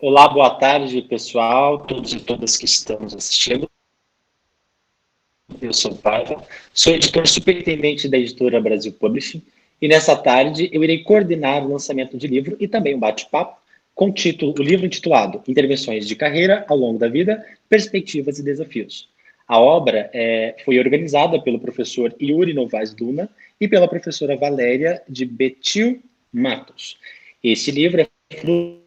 Olá, boa tarde, pessoal, todos e todas que estamos assistindo. Eu sou o Paiva, sou editor superintendente da editora Brasil Publishing e nessa tarde eu irei coordenar o lançamento de livro e também um bate-papo com o livro intitulado Intervenções de Carreira ao Longo da Vida, Perspectivas e Desafios. A obra foi organizada pelo professor Yuri Novaes Luna e pela professora Valéria de Betil Matos. Esse livro é fruto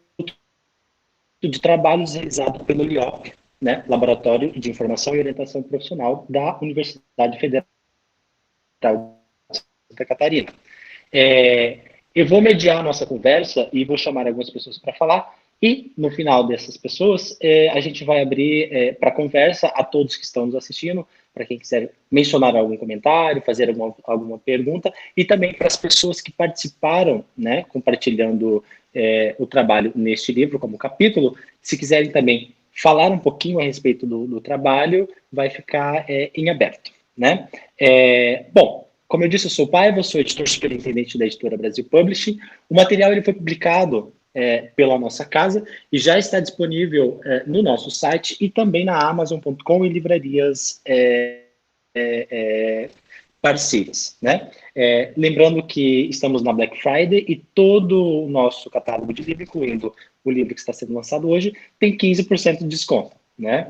de trabalhos realizados pelo LIOP, né, Laboratório de Informação e Orientação Profissional da Universidade Federal de Santa Catarina. Eu vou mediar a nossa conversa e vou chamar algumas pessoas para falar, e no final dessas pessoas, a gente vai abrir para conversa a todos que estão nos assistindo, para quem quiser mencionar algum comentário, fazer alguma pergunta, e também para as pessoas que participaram, né, compartilhando o trabalho neste livro como capítulo. Se quiserem também falar um pouquinho a respeito do trabalho, vai ficar em aberto, né? Bom, como eu disse, eu sou o Paiva, sou editor superintendente da editora Brasil Publishing. O material ele foi publicado pela nossa casa e já está disponível no nosso site e também na Amazon.com e livrarias parceiras, né? Lembrando que estamos na Black Friday e todo o nosso catálogo de livro, incluindo o livro que está sendo lançado hoje, tem 15% de desconto, né?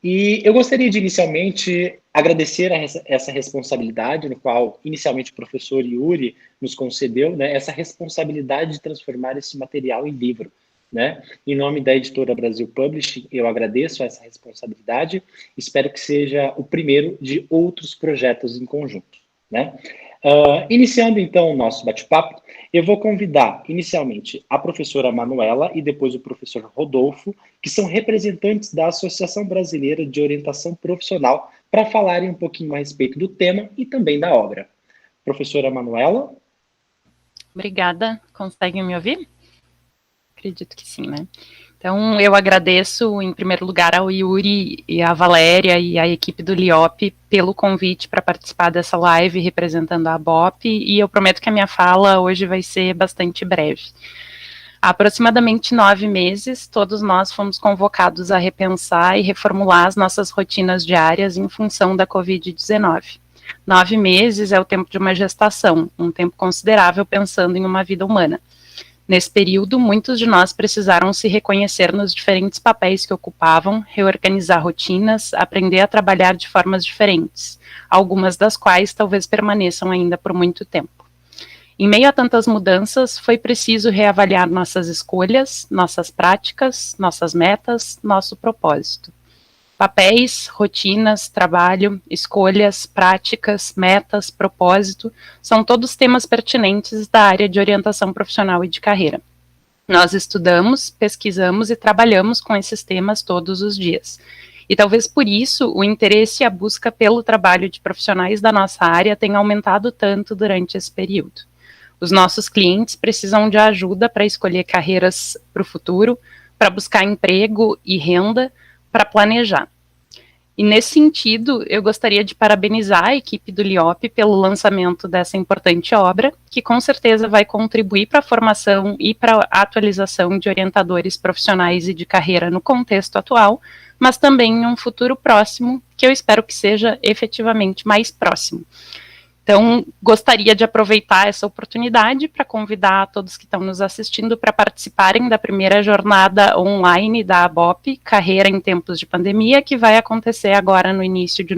E eu gostaria de, inicialmente, agradecer essa responsabilidade, no qual, inicialmente, o professor Yuri nos concedeu, né, essa responsabilidade de transformar esse material em livro, né? Em nome da editora Brasil Publishing, eu agradeço essa responsabilidade, espero que seja o primeiro de outros projetos em conjunto, né? Iniciando, então, o nosso bate-papo, eu vou convidar, inicialmente, a professora Manuela e depois o professor Rodolfo, que são representantes da Associação Brasileira de Orientação Profissional, para falarem um pouquinho a respeito do tema e também da obra. Professora Manuela? Obrigada. Conseguem me ouvir? Acredito que sim, né? Então, eu agradeço, em primeiro lugar, ao Yuri e à Valéria e à equipe do LIOP pelo convite para participar dessa live representando a ABOP, e eu prometo que a minha fala hoje vai ser bastante breve. Há aproximadamente 9 meses, todos nós fomos convocados a repensar e reformular as nossas rotinas diárias em função da Covid-19. 9 meses é o tempo de uma gestação, um tempo considerável pensando em uma vida humana. Nesse período, muitos de nós precisaram se reconhecer nos diferentes papéis que ocupavam, reorganizar rotinas, aprender a trabalhar de formas diferentes, algumas das quais talvez permaneçam ainda por muito tempo. Em meio a tantas mudanças, foi preciso reavaliar nossas escolhas, nossas práticas, nossas metas, nosso propósito. Papéis, rotinas, trabalho, escolhas, práticas, metas, propósito, são todos temas pertinentes da área de orientação profissional e de carreira. Nós estudamos, pesquisamos e trabalhamos com esses temas todos os dias. E talvez por isso o interesse e a busca pelo trabalho de profissionais da nossa área tenha aumentado tanto durante esse período. Os nossos clientes precisam de ajuda para escolher carreiras para o futuro, para buscar emprego e renda, para planejar. E nesse sentido, eu gostaria de parabenizar a equipe do LIOP pelo lançamento dessa importante obra, que com certeza vai contribuir para a formação e para a atualização de orientadores profissionais e de carreira no contexto atual, mas também em um futuro próximo, que eu espero que seja efetivamente mais próximo. Então, gostaria de aproveitar essa oportunidade para convidar todos que estão nos assistindo para participarem da primeira jornada online da ABOP, Carreira em Tempos de Pandemia, que vai acontecer agora no início de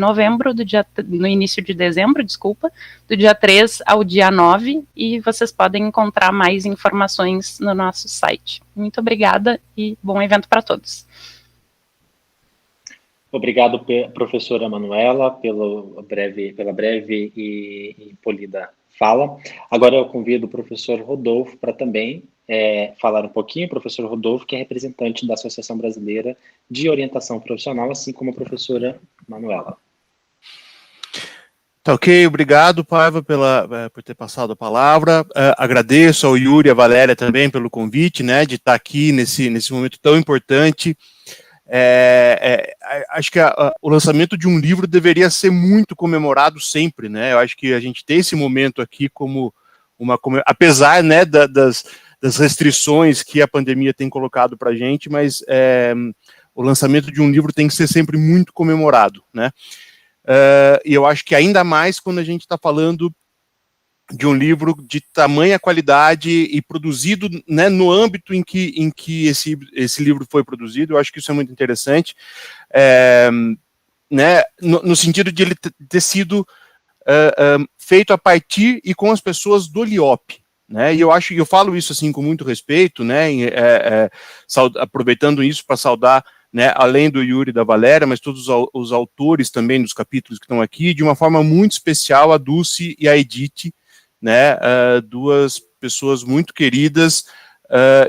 dezembro, do dia 3 ao dia 9, e vocês podem encontrar mais informações no nosso site. Muito obrigada e bom evento para todos. Obrigado, professora Manuela, pela breve e polida fala. Agora eu convido o professor Rodolfo para também falar um pouquinho. O professor Rodolfo, que é representante da Associação Brasileira de Orientação Profissional, assim como a professora Manuela. Tá ok, obrigado, Paiva, por ter passado a palavra. Agradeço ao Yuri e à Valéria também pelo convite, né, de estar aqui nesse momento tão importante. Acho que o lançamento de um livro deveria ser muito comemorado sempre, né? Eu acho que a gente tem esse momento aqui como apesar, né, das das restrições que a pandemia tem colocado para a gente, mas o lançamento de um livro tem que ser sempre muito comemorado, né? E eu acho que ainda mais quando a gente está falando de um livro de tamanha qualidade e produzido, né, no âmbito em que esse livro foi produzido. Eu acho que isso é muito interessante, né, no sentido de ele ter sido feito a partir e com as pessoas do LIOP, né, e eu falo isso assim com muito respeito, né, aproveitando isso para saudar, né, além do Yuri e da Valéria, mas todos os autores também dos capítulos que estão aqui, de uma forma muito especial a Dulce e a Edith, né, duas pessoas muito queridas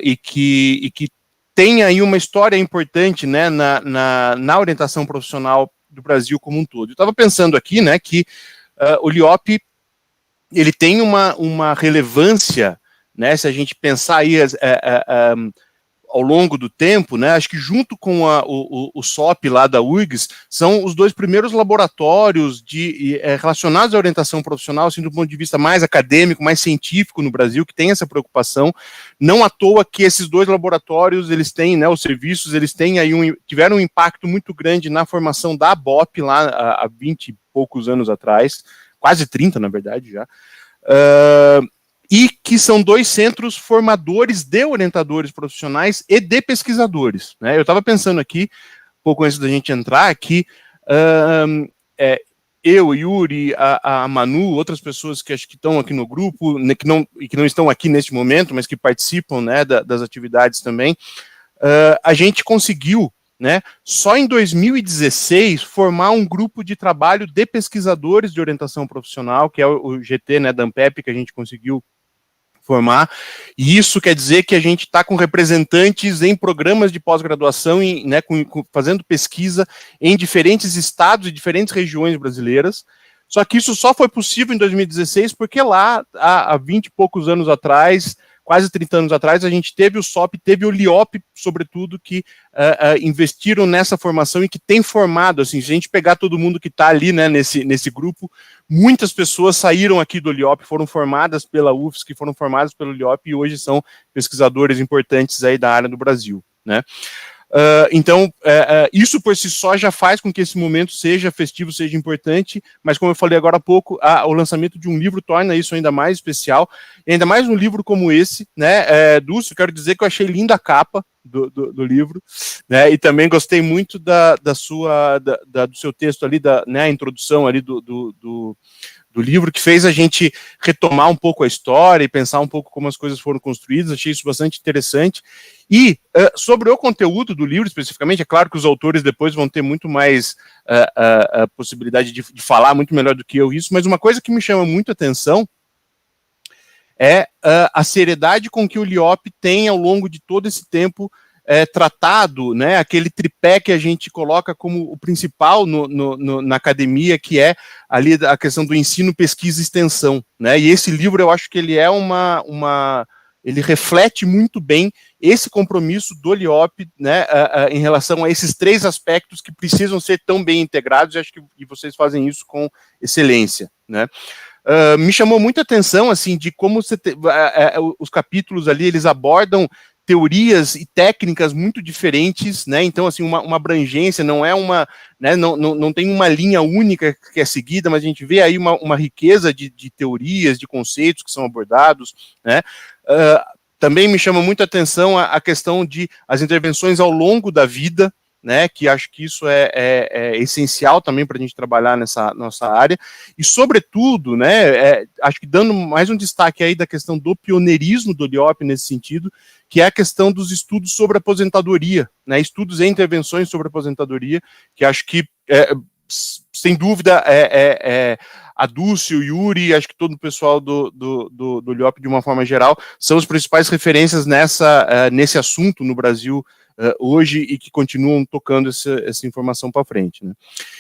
e que têm aí uma história importante, né, na orientação profissional do Brasil como um todo. Eu estava pensando aqui, né, que o LIOP, ele tem uma relevância, né, se a gente pensar aí ao longo do tempo, né, acho que junto com o SOP lá da URGS, são os dois primeiros laboratórios relacionados à orientação profissional, assim, do ponto de vista mais acadêmico, mais científico no Brasil, que tem essa preocupação. Não à toa que esses dois laboratórios, eles têm, né, os serviços, eles têm aí tiveram um impacto muito grande na formação da ABOP lá há 20 e poucos anos atrás, quase 30, na verdade, já. E que são dois centros formadores de orientadores profissionais e de pesquisadores, né? Eu estava pensando aqui, pouco antes da gente entrar, que eu, Yuri, a Manu, outras pessoas que acho que estão aqui no grupo, né, que não estão aqui neste momento, mas que participam, né, das atividades também, a gente conseguiu, né, só em 2016 formar um grupo de trabalho de pesquisadores de orientação profissional, que é o GT, né, da Ampep, que a gente conseguiu formar, e isso quer dizer que a gente está com representantes em programas de pós-graduação, né, fazendo pesquisa em diferentes estados e diferentes regiões brasileiras, só que isso só foi possível em 2016 porque lá, há 20 e poucos anos atrás, quase 30 anos atrás, a gente teve o SOP, teve o LIOP, sobretudo, que investiram nessa formação e que tem formado, assim, se a gente pegar todo mundo que está ali, né, nesse grupo, muitas pessoas saíram aqui do LIOP, foram formadas pela UFSC, foram formadas pelo LIOP e hoje são pesquisadores importantes aí da área do Brasil, né. Então, isso por si só já faz com que esse momento seja festivo, seja importante, mas como eu falei agora há pouco, o lançamento de um livro torna isso ainda mais especial, e ainda mais um livro como esse, né, Dulce, eu quero dizer que eu achei linda a capa do livro, né, e também gostei muito do seu texto ali, né, a introdução ali do livro, que fez a gente retomar um pouco a história e pensar um pouco como as coisas foram construídas. Achei isso bastante interessante. E sobre o conteúdo do livro, especificamente, é claro que os autores depois vão ter muito mais a possibilidade de falar muito melhor do que eu isso, mas uma coisa que me chama muito a atenção é a seriedade com que o LIOP tem, ao longo de todo esse tempo, tratado, né, aquele tripé que a gente coloca como o principal na academia, que é ali a questão do ensino, pesquisa e extensão, né, e esse livro eu acho que ele é ele reflete muito bem esse compromisso do LIOP, né, em relação a esses três aspectos que precisam ser tão bem integrados, e acho que vocês fazem isso com excelência, né. Me chamou muita atenção, assim, de como os capítulos ali, eles abordam teorias e técnicas muito diferentes, né, então, assim, uma abrangência, não é né, não tem uma linha única que é seguida, mas a gente vê aí uma riqueza de teorias, de conceitos que são abordados, né. Também me chama muito a atenção a questão de as intervenções ao longo da vida, né, que acho que isso é essencial também para a gente trabalhar nessa nossa área, e sobretudo, né, acho que dando mais um destaque aí da questão do pioneirismo do LIOP nesse sentido, que é a questão dos estudos sobre aposentadoria, né, estudos e intervenções sobre aposentadoria, que acho que, sem dúvida, a Dulce, o Yuri, acho que todo o pessoal do LIOP, de uma forma geral, são as principais referências nesse assunto no Brasil hoje, e que continuam tocando essa informação para frente, né.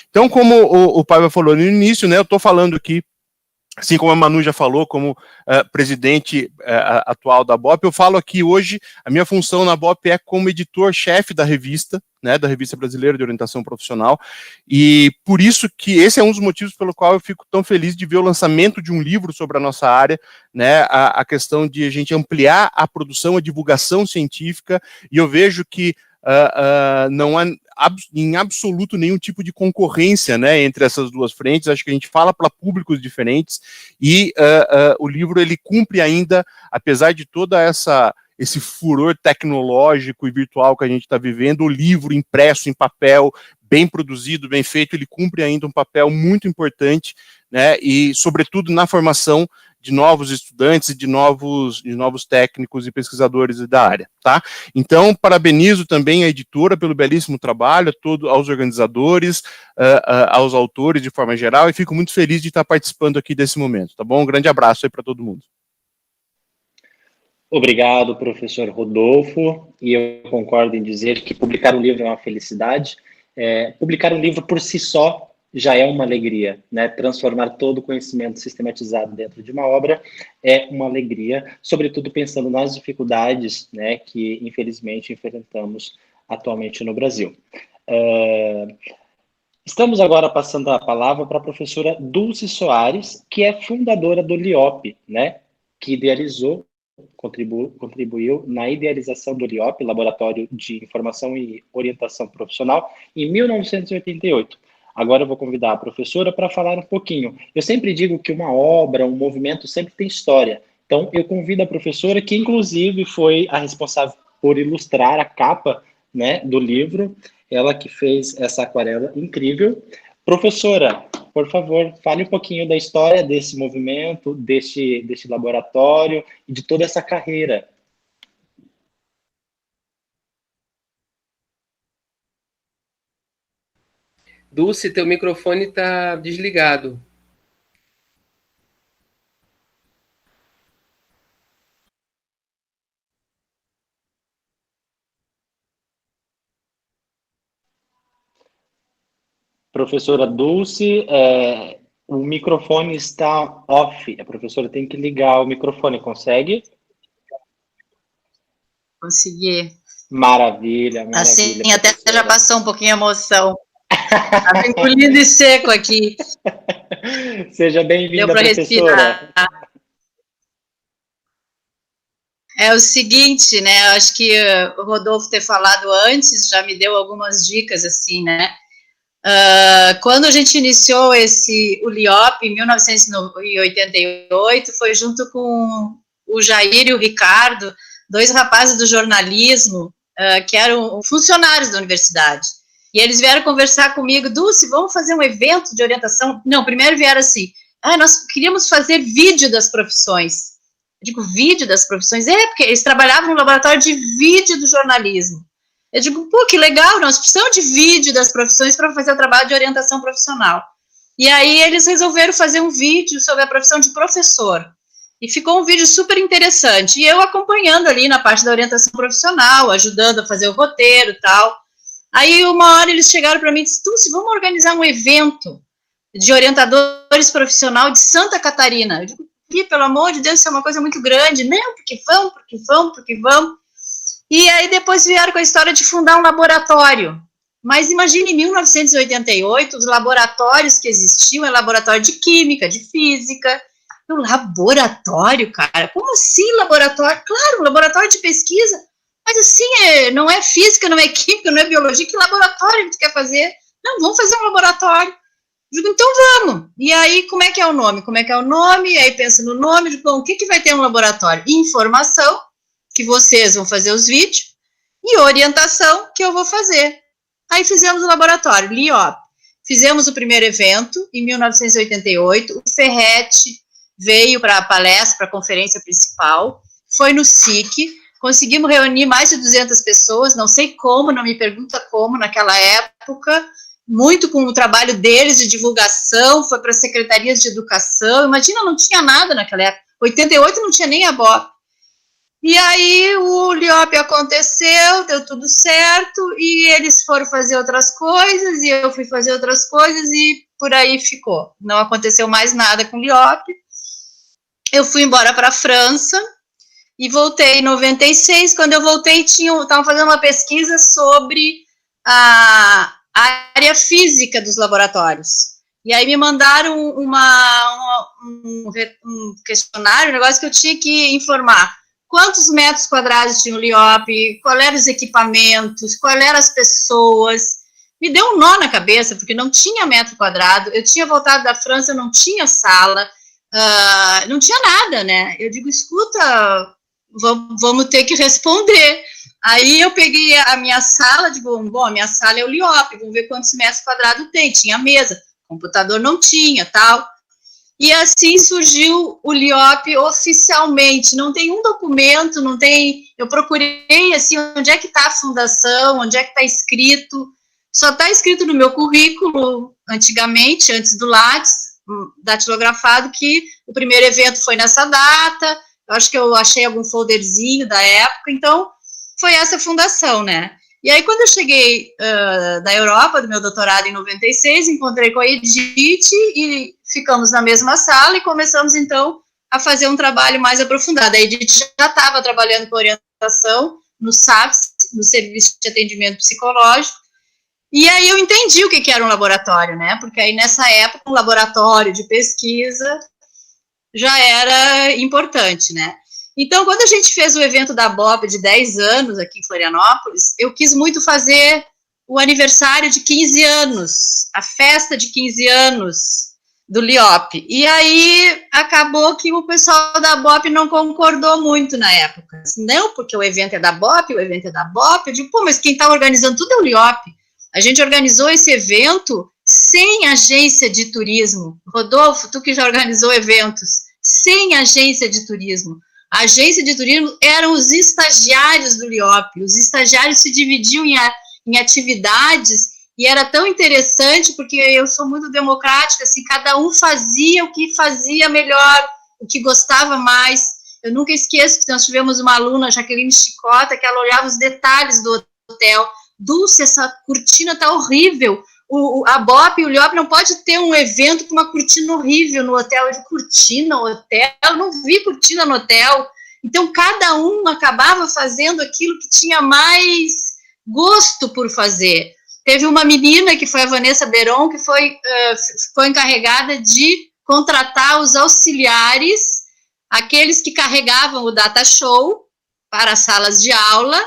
Então, como o Paiva falou no início, né, eu estou falando aqui assim como a Manu já falou, como presidente atual da BOP, eu falo aqui hoje, a minha função na BOP é como editor-chefe da revista, né, da Revista Brasileira de Orientação Profissional, e por isso que esse é um dos motivos pelo qual eu fico tão feliz de ver o lançamento de um livro sobre a nossa área, né, a questão de a gente ampliar a produção, a divulgação científica, e eu vejo que não há em absoluto nenhum tipo de concorrência, né, entre essas duas frentes. Acho que a gente fala para públicos diferentes e o livro ele cumpre ainda, apesar de toda esse furor tecnológico e virtual que a gente está vivendo, o livro impresso em papel, bem produzido, bem feito, ele cumpre ainda um papel muito importante, né, e sobretudo na formação de novos estudantes e de novos técnicos e pesquisadores da área, tá? Então, parabenizo também a editora pelo belíssimo trabalho, aos organizadores, aos autores de forma geral, e fico muito feliz de estar participando aqui desse momento, tá bom? Um grande abraço aí para todo mundo. Obrigado, professor Rodolfo, e eu concordo em dizer que publicar um livro é uma felicidade. Publicar um livro por si só já é uma alegria, né? Transformar todo o conhecimento sistematizado dentro de uma obra é uma alegria, sobretudo pensando nas dificuldades, né, que infelizmente enfrentamos atualmente no Brasil. Estamos agora passando a palavra para a professora Dulce Soares, que é fundadora do LIOP, né, que idealizou, contribuiu na idealização do LIOP, Laboratório de Informação e Orientação Profissional, em 1988. Agora eu vou convidar a professora para falar um pouquinho. Eu sempre digo que uma obra, um movimento sempre tem história. Então, eu convido a professora, que inclusive foi a responsável por ilustrar a capa, né, do livro, ela que fez essa aquarela incrível. Professora, por favor, fale um pouquinho da história desse movimento, deste laboratório e de toda essa carreira. Dulce, teu microfone está desligado. Professora Dulce, o microfone está off. A professora tem que ligar o microfone. Consegue? Consegui. Maravilha, maravilha. Assim, até já passou um pouquinho a emoção. Está engolindo e seco aqui. Seja bem-vinda, professora. Respirar. É o seguinte, né? Eu acho que o Rodolfo ter falado antes já me deu algumas dicas, assim, né? Quando a gente iniciou o LIOP em 1988, foi junto com o Jair e o Ricardo, dois rapazes do jornalismo, que eram funcionários da universidade. E eles vieram conversar comigo, Dulce, vamos fazer um evento de orientação? Não, primeiro vieram assim, nós queríamos fazer vídeo das profissões. Eu digo, vídeo das profissões? Porque eles trabalhavam no laboratório de vídeo do jornalismo. Eu digo, pô, que legal, nós precisamos de vídeo das profissões para fazer o trabalho de orientação profissional. E aí eles resolveram fazer um vídeo sobre a profissão de professor. E ficou um vídeo super interessante. E eu acompanhando ali na parte da orientação profissional, ajudando a fazer o roteiro e tal. Aí uma hora eles chegaram para mim e disseram, se vamos organizar um evento de orientadores profissional de Santa Catarina. Eu digo, pelo amor de Deus, isso é uma coisa muito grande. Não, porque vamos. E aí depois vieram com a história de fundar um laboratório. Mas imagine, em 1988, os laboratórios que existiam, laboratório de química, de física. Um laboratório, cara? Como assim laboratório? Claro, um laboratório de pesquisa. Mas assim, não é física, não é química, não é biologia. Que laboratório a gente quer fazer? Não, vamos fazer um laboratório. Digo, então vamos. E aí, como é que é o nome? E aí pensa no nome, digo, bom, o que vai ter um laboratório? Informação, que vocês vão fazer os vídeos, e orientação, que eu vou fazer. Aí fizemos o laboratório, LIOP. Fizemos o primeiro evento, em 1988, o Ferretti veio para a palestra, para a conferência principal, foi no SIC, conseguimos reunir mais de 200 pessoas, não sei como, não me pergunta como, naquela época, muito com o trabalho deles de divulgação, foi para secretarias de educação, imagina, não tinha nada naquela época, 88 não tinha nem a BOP. E aí o LIOP aconteceu, deu tudo certo, e eles foram fazer outras coisas, e eu fui fazer outras coisas, e por aí ficou. Não aconteceu mais nada com o LIOP, eu fui embora para a França e voltei em 96. Quando eu voltei, estavam fazendo uma pesquisa sobre a área física dos laboratórios. E aí me mandaram um questionário, um negócio que eu tinha que informar quantos metros quadrados tinha o LIOP, quais eram os equipamentos, quais eram as pessoas. Me deu um nó na cabeça, porque não tinha metro quadrado, eu tinha voltado da França, não tinha sala, não tinha nada, né? Eu digo, escuta, vamos ter que responder. Aí eu peguei a minha sala, digo, bom, a minha sala é o LIOP, vamos ver quantos metros quadrados tem, tinha mesa, computador não tinha, tal. E assim surgiu o LIOP oficialmente, não tem um documento, não tem, eu procurei, assim, onde é que está a fundação, onde é que está escrito, só está escrito no meu currículo, antigamente, antes do Lattes, datilografado, que o primeiro evento foi nessa data, eu acho que eu achei algum folderzinho da época, então foi essa fundação, né? E aí, quando eu cheguei da Europa, do meu doutorado em 96, encontrei com a Edith e ficamos na mesma sala e começamos, então, a fazer um trabalho mais aprofundado. A Edith já estava trabalhando com orientação no SAPS, no Serviço de Atendimento Psicológico, e aí eu entendi o que era um laboratório, né? Porque aí, nessa época, um laboratório de pesquisa já era importante, né? Então, quando a gente fez o evento da BOP de 10 anos aqui em Florianópolis, eu quis muito fazer o aniversário de 15 anos, a festa de 15 anos do LIOP. E aí, acabou que o pessoal da BOP não concordou muito na época. Não, porque o evento é da BOP, o evento é da BOP. Eu digo, pô, mas quem está organizando tudo é o LIOP. A gente organizou esse evento sem agência de turismo. Rodolfo, tu que já organizou eventos, sem agência de turismo. A agência de turismo eram os estagiários do LIOP, os estagiários se dividiam em atividades, e era tão interessante, porque eu sou muito democrática, assim, cada um fazia o que fazia melhor, o que gostava mais. Eu nunca esqueço que nós tivemos uma aluna, Jaqueline Chicota, que ela olhava os detalhes do hotel. Dulce, essa cortina está horrível. A BOP e o LIOP não pode ter um evento com uma cortina horrível no hotel. De cortina no hotel, eu não vi cortina no hotel. Então, cada um acabava fazendo aquilo que tinha mais gosto por fazer. Teve uma menina, que foi a Vanessa Beron, que foi encarregada de contratar os auxiliares, aqueles que carregavam o data show para as salas de aula.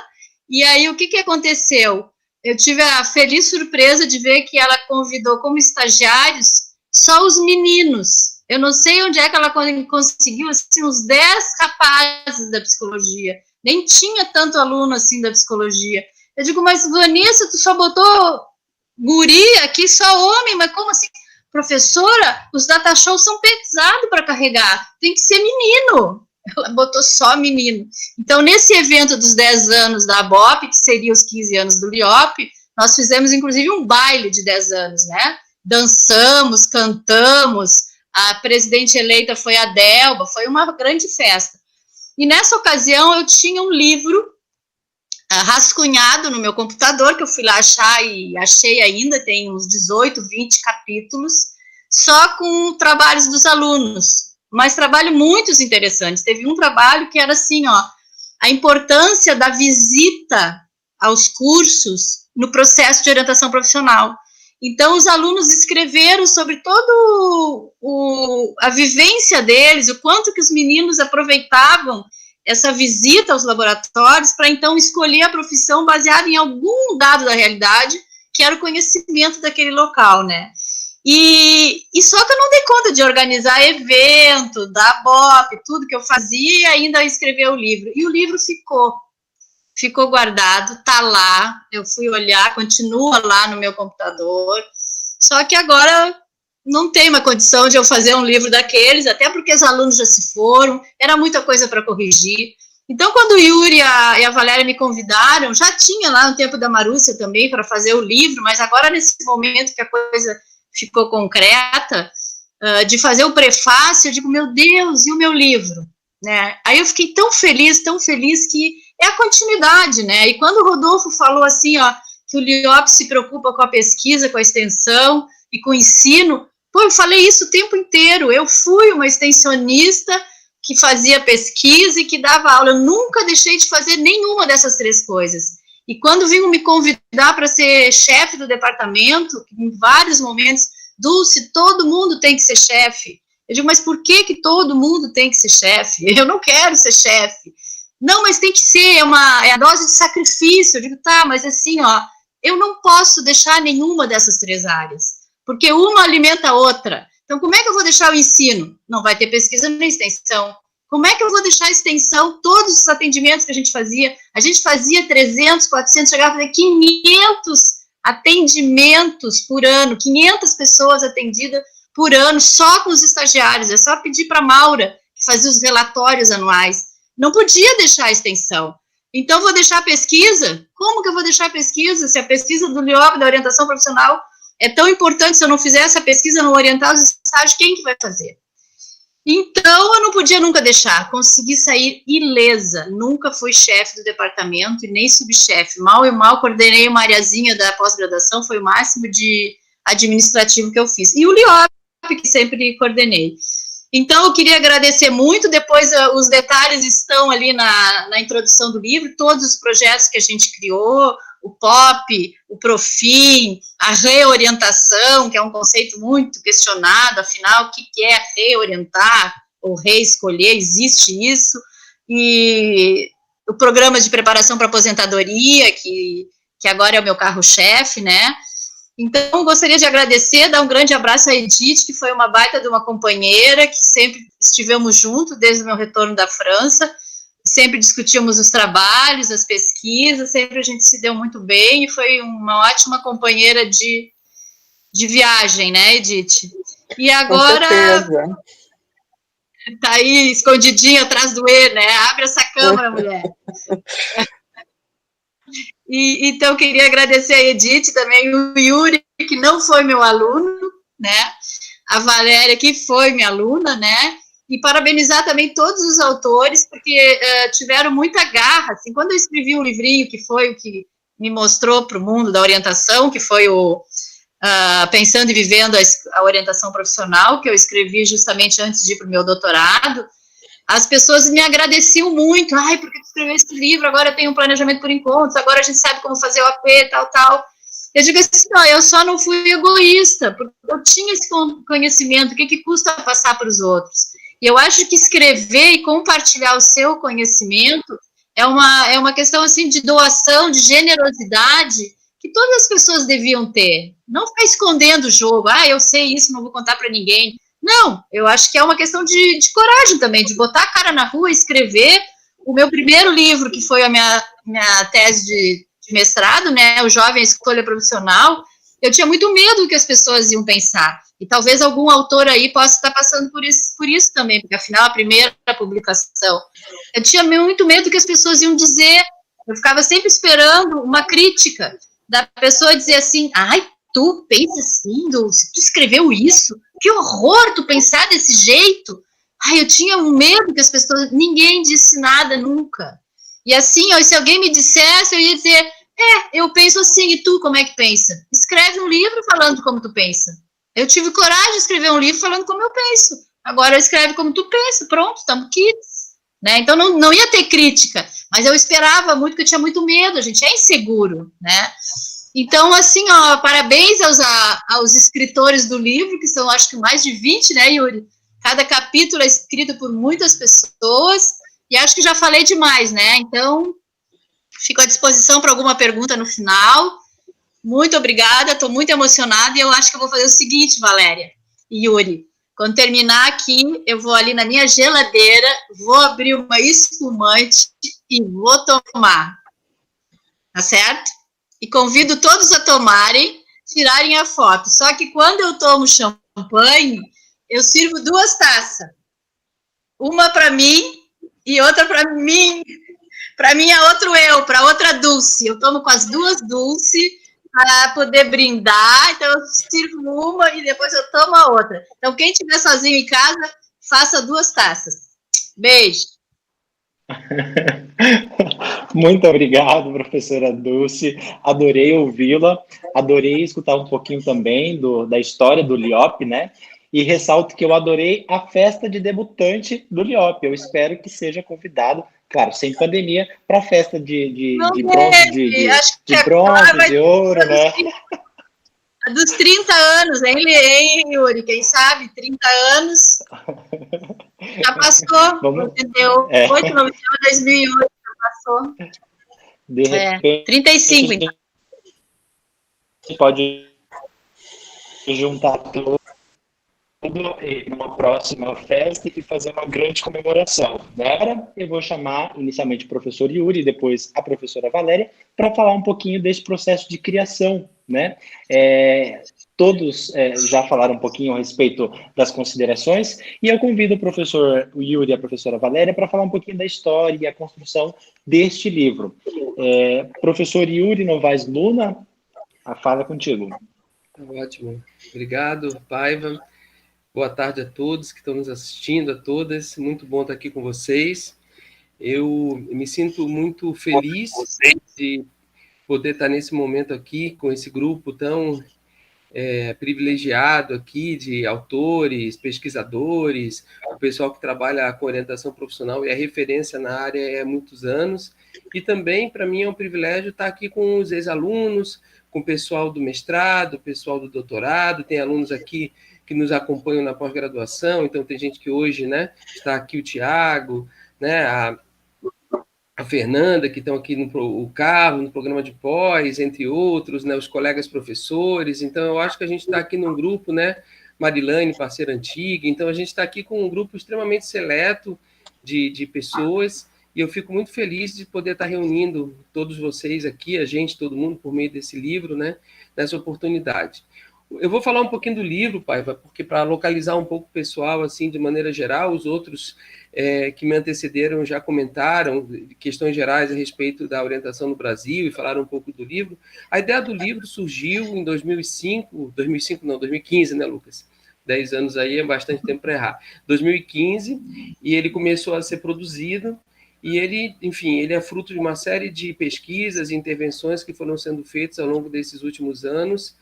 E aí, o que aconteceu? Eu tive a feliz surpresa de ver que ela convidou como estagiários só os meninos. Eu não sei onde é que ela conseguiu, assim, uns 10 rapazes da psicologia. Nem tinha tanto aluno, assim, da psicologia. Eu digo, mas, Vanessa, tu só botou guri aqui, só homem, mas como assim? Professora, os data shows são pesados para carregar, tem que ser menino. Ela botou só menino. Então, nesse evento dos 10 anos da BOP, que seria os 15 anos do LIOP, nós fizemos, inclusive, um baile de 10 anos, né? Dançamos, cantamos, a presidente eleita foi a Delba, foi uma grande festa. E nessa ocasião, eu tinha um livro rascunhado no meu computador, que eu fui lá achar e achei ainda, tem uns 18, 20 capítulos, só com trabalhos dos alunos. Mas trabalho muitos interessantes. Teve um trabalho que era assim, ó, a importância da visita aos cursos no processo de orientação profissional. Então, os alunos escreveram sobre todo a vivência deles, o quanto que os meninos aproveitavam essa visita aos laboratórios para, então, escolher a profissão baseada em algum dado da realidade, que era o conhecimento daquele local, né? E só que eu não dei conta de organizar evento, da BOP, tudo que eu fazia, e ainda escrever o livro. E o livro ficou guardado, tá lá, eu fui olhar, continua lá no meu computador, só que agora não tem uma condição de eu fazer um livro daqueles, até porque os alunos já se foram, era muita coisa para corrigir. Então, quando o Yuri e a Valéria me convidaram, já tinha lá no tempo da Marúcia também para fazer o livro, mas agora nesse momento que a coisa ficou concreta, de fazer o prefácio, eu digo, meu Deus, e o meu livro? Né? Aí eu fiquei tão feliz que é a continuidade, né? E quando o Rodolfo falou assim, ó, que o LIOP se preocupa com a pesquisa, com a extensão e com o ensino, pô, eu falei isso o tempo inteiro, eu fui uma extensionista que fazia pesquisa e que dava aula. Eu nunca deixei de fazer nenhuma dessas 3 coisas. E quando vinham me convidar para ser chefe do departamento, em vários momentos, Dulce, todo mundo tem que ser chefe. Eu digo, mas por que todo mundo tem que ser chefe? Eu não quero ser chefe. Não, mas tem que ser, é a dose de sacrifício. Eu digo, tá, mas assim, ó, eu não posso deixar nenhuma dessas 3 áreas, porque uma alimenta a outra. Então, como é que eu vou deixar o ensino? Não vai ter pesquisa na extensão. Como é que eu vou deixar a extensão, todos os atendimentos que a gente fazia? A gente fazia 300, 400, chegava a fazer 500 atendimentos por ano, 500 pessoas atendidas por ano, só com os estagiários. É só pedir para a Maura, que fazia os relatórios anuais. Não podia deixar a extensão. Então, vou deixar a pesquisa? Como que eu vou deixar a pesquisa? Se a pesquisa do LIOP, da orientação profissional, é tão importante, se eu não fizer essa pesquisa, não orientar os estágios, quem que vai fazer? Então, eu não podia nunca deixar. Consegui sair ilesa. Nunca fui chefe do departamento e nem subchefe. Mal e mal coordenei uma areazinha da pós-graduação, foi o máximo de administrativo que eu fiz. E o LIOP, que sempre coordenei. Então, eu queria agradecer muito. Depois, os detalhes estão ali na introdução do livro, todos os projetos que a gente criou, o POP, o Profim, a reorientação, que é um conceito muito questionado, afinal, o que é reorientar ou reescolher, existe isso, e o programa de preparação para aposentadoria, que agora é o meu carro-chefe, né? Então, gostaria de agradecer, dar um grande abraço à Edith, que foi uma baita de uma companheira, que sempre estivemos juntos desde o meu retorno da França, sempre discutíamos os trabalhos, as pesquisas, sempre a gente se deu muito bem, e foi uma ótima companheira de viagem, né, Edith? E agora tá aí escondidinha atrás do E, né? Abre essa câmera, mulher. E, então, queria agradecer a Edith, também o Yuri, que não foi meu aluno, né? A Valéria, que foi minha aluna, né? E parabenizar também todos os autores, porque tiveram muita garra. Assim, quando eu escrevi um livrinho, que foi o que me mostrou para o mundo da orientação, que foi o Pensando e Vivendo a Orientação Profissional, que eu escrevi justamente antes de ir para o meu doutorado, as pessoas me agradeciam muito. Ai, porque tu escreveu esse livro, agora eu tenho um planejamento por encontros, agora a gente sabe como fazer o AP, tal. Eu digo assim, não, eu só não fui egoísta, porque eu tinha esse conhecimento, o que custa passar para os outros? E eu acho que escrever e compartilhar o seu conhecimento é uma questão, assim, de doação, de generosidade, que todas as pessoas deviam ter. Não ficar escondendo o jogo, eu sei isso, não vou contar para ninguém. Não, eu acho que é uma questão de coragem também, de botar a cara na rua, escrever. O meu primeiro livro, que foi a minha tese de mestrado, né, o Jovem Escolha Profissional, eu tinha muito medo do que as pessoas iam pensar. E talvez algum autor aí possa estar passando por isso também, porque afinal a primeira publicação. Eu tinha muito medo do que as pessoas iam dizer. Eu ficava sempre esperando uma crítica da pessoa dizer assim, ai, tu pensa assim, se tu escreveu isso, que horror tu pensar desse jeito. Ai, eu tinha um medo que as pessoas, ninguém disse nada nunca. E assim, se alguém me dissesse, eu ia dizer, eu penso assim, e tu como é que pensa? Escreve um livro falando como tu pensa. Eu tive coragem de escrever um livro falando como eu penso. Agora eu escrevo como tu pensa, pronto, estamos quites. Né? Então não ia ter crítica, mas eu esperava muito, porque eu tinha muito medo, a gente é inseguro, né? Então, assim, parabéns aos escritores do livro, que são, acho que mais de 20, né, Yuri? Cada capítulo é escrito por muitas pessoas, e acho que já falei demais, né? Então, fico à disposição para alguma pergunta no final. Muito obrigada, estou muito emocionada, e eu acho que eu vou fazer o seguinte, Valéria e Yuri. Quando terminar aqui, eu vou ali na minha geladeira, vou abrir uma espumante e vou tomar. Tá certo? E convido todos a tomarem, tirarem a foto. Só que quando eu tomo champanhe, eu sirvo 2 taças. Uma para mim e outra para mim. Para mim é outro eu, para outra Dulce. Eu tomo com as 2 Dulce para poder brindar. Então eu sirvo uma e depois eu tomo a outra. Então quem estiver sozinho em casa, faça 2 taças. Beijo. Muito obrigado, professora Dulce, adorei ouvi-la, adorei escutar um pouquinho também da história do LIOP, né, E ressalto que eu adorei a festa de debutante do LIOP. Eu espero que seja convidado, claro, sem pandemia, para a festa Não de bronze, deve, acho que de agora bronze, vai de ouro, né? a dos 30 anos, hein, Yuri? Quem sabe, 30 anos, já passou, Vamos, 88, 2008, já passou. de repente, 35, a então. gente pode juntar tudo em uma próxima festa e fazer uma grande comemoração. Agora eu vou chamar inicialmente o professor Yuri e depois a professora Valéria para falar um pouquinho desse processo de criação, né? Todos já falaram um pouquinho a respeito das considerações e eu convido o professor Yuri e a professora Valéria para falar um pouquinho da história e a construção deste livro. Professor Yuri Novaes Luna, a fala é contigo. Ótimo. Obrigado, Paiva. Boa tarde a todos que estão nos assistindo, a todas. Muito bom estar aqui com vocês. Eu me sinto muito feliz de poder estar nesse momento aqui com esse grupo tão privilegiado aqui de autores, pesquisadores, o pessoal que trabalha com orientação profissional e é referência na área há muitos anos. E também, para mim, é um privilégio estar aqui com os ex-alunos, com o pessoal do mestrado, o pessoal do doutorado, tem alunos aqui que nos acompanham na pós-graduação, então tem gente que hoje, né, está aqui, o Tiago, né, a Fernanda, que estão aqui no Carlos, no programa de pós, entre outros, né, os colegas professores. Então, eu acho que a gente está aqui num grupo, né, Marilane, parceira antiga, então a gente está aqui com um grupo extremamente seleto de pessoas, e eu fico muito feliz de poder estar reunindo todos vocês aqui, a gente, todo mundo, por meio desse livro, né, nessa oportunidade. Eu vou falar um pouquinho do livro, Paiva, porque para localizar um pouco o pessoal, assim, de maneira geral, os outros que me antecederam já comentaram questões gerais a respeito da orientação no Brasil e falaram um pouco do livro. A ideia do livro surgiu em 2015, né, Lucas? 10 anos aí é bastante tempo para errar. 2015, e ele começou a ser produzido, e ele, enfim, ele é fruto de uma série de pesquisas e intervenções que foram sendo feitas ao longo desses últimos anos,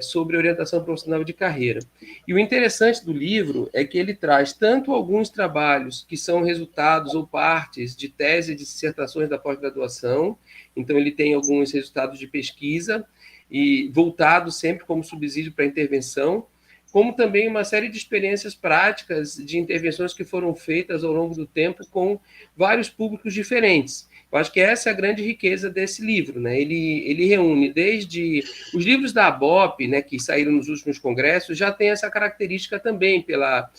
sobre orientação profissional de carreira. E o interessante do livro é que ele traz tanto alguns trabalhos que são resultados ou partes de tese e de dissertações da pós-graduação, então ele tem alguns resultados de pesquisa, e voltado sempre como subsídio para intervenção, como também uma série de experiências práticas de intervenções que foram feitas ao longo do tempo com vários públicos diferentes. Eu acho que essa é a grande riqueza desse livro, né? Ele reúne desde os livros da ABOP, né, que saíram nos últimos congressos, já tem essa característica também pela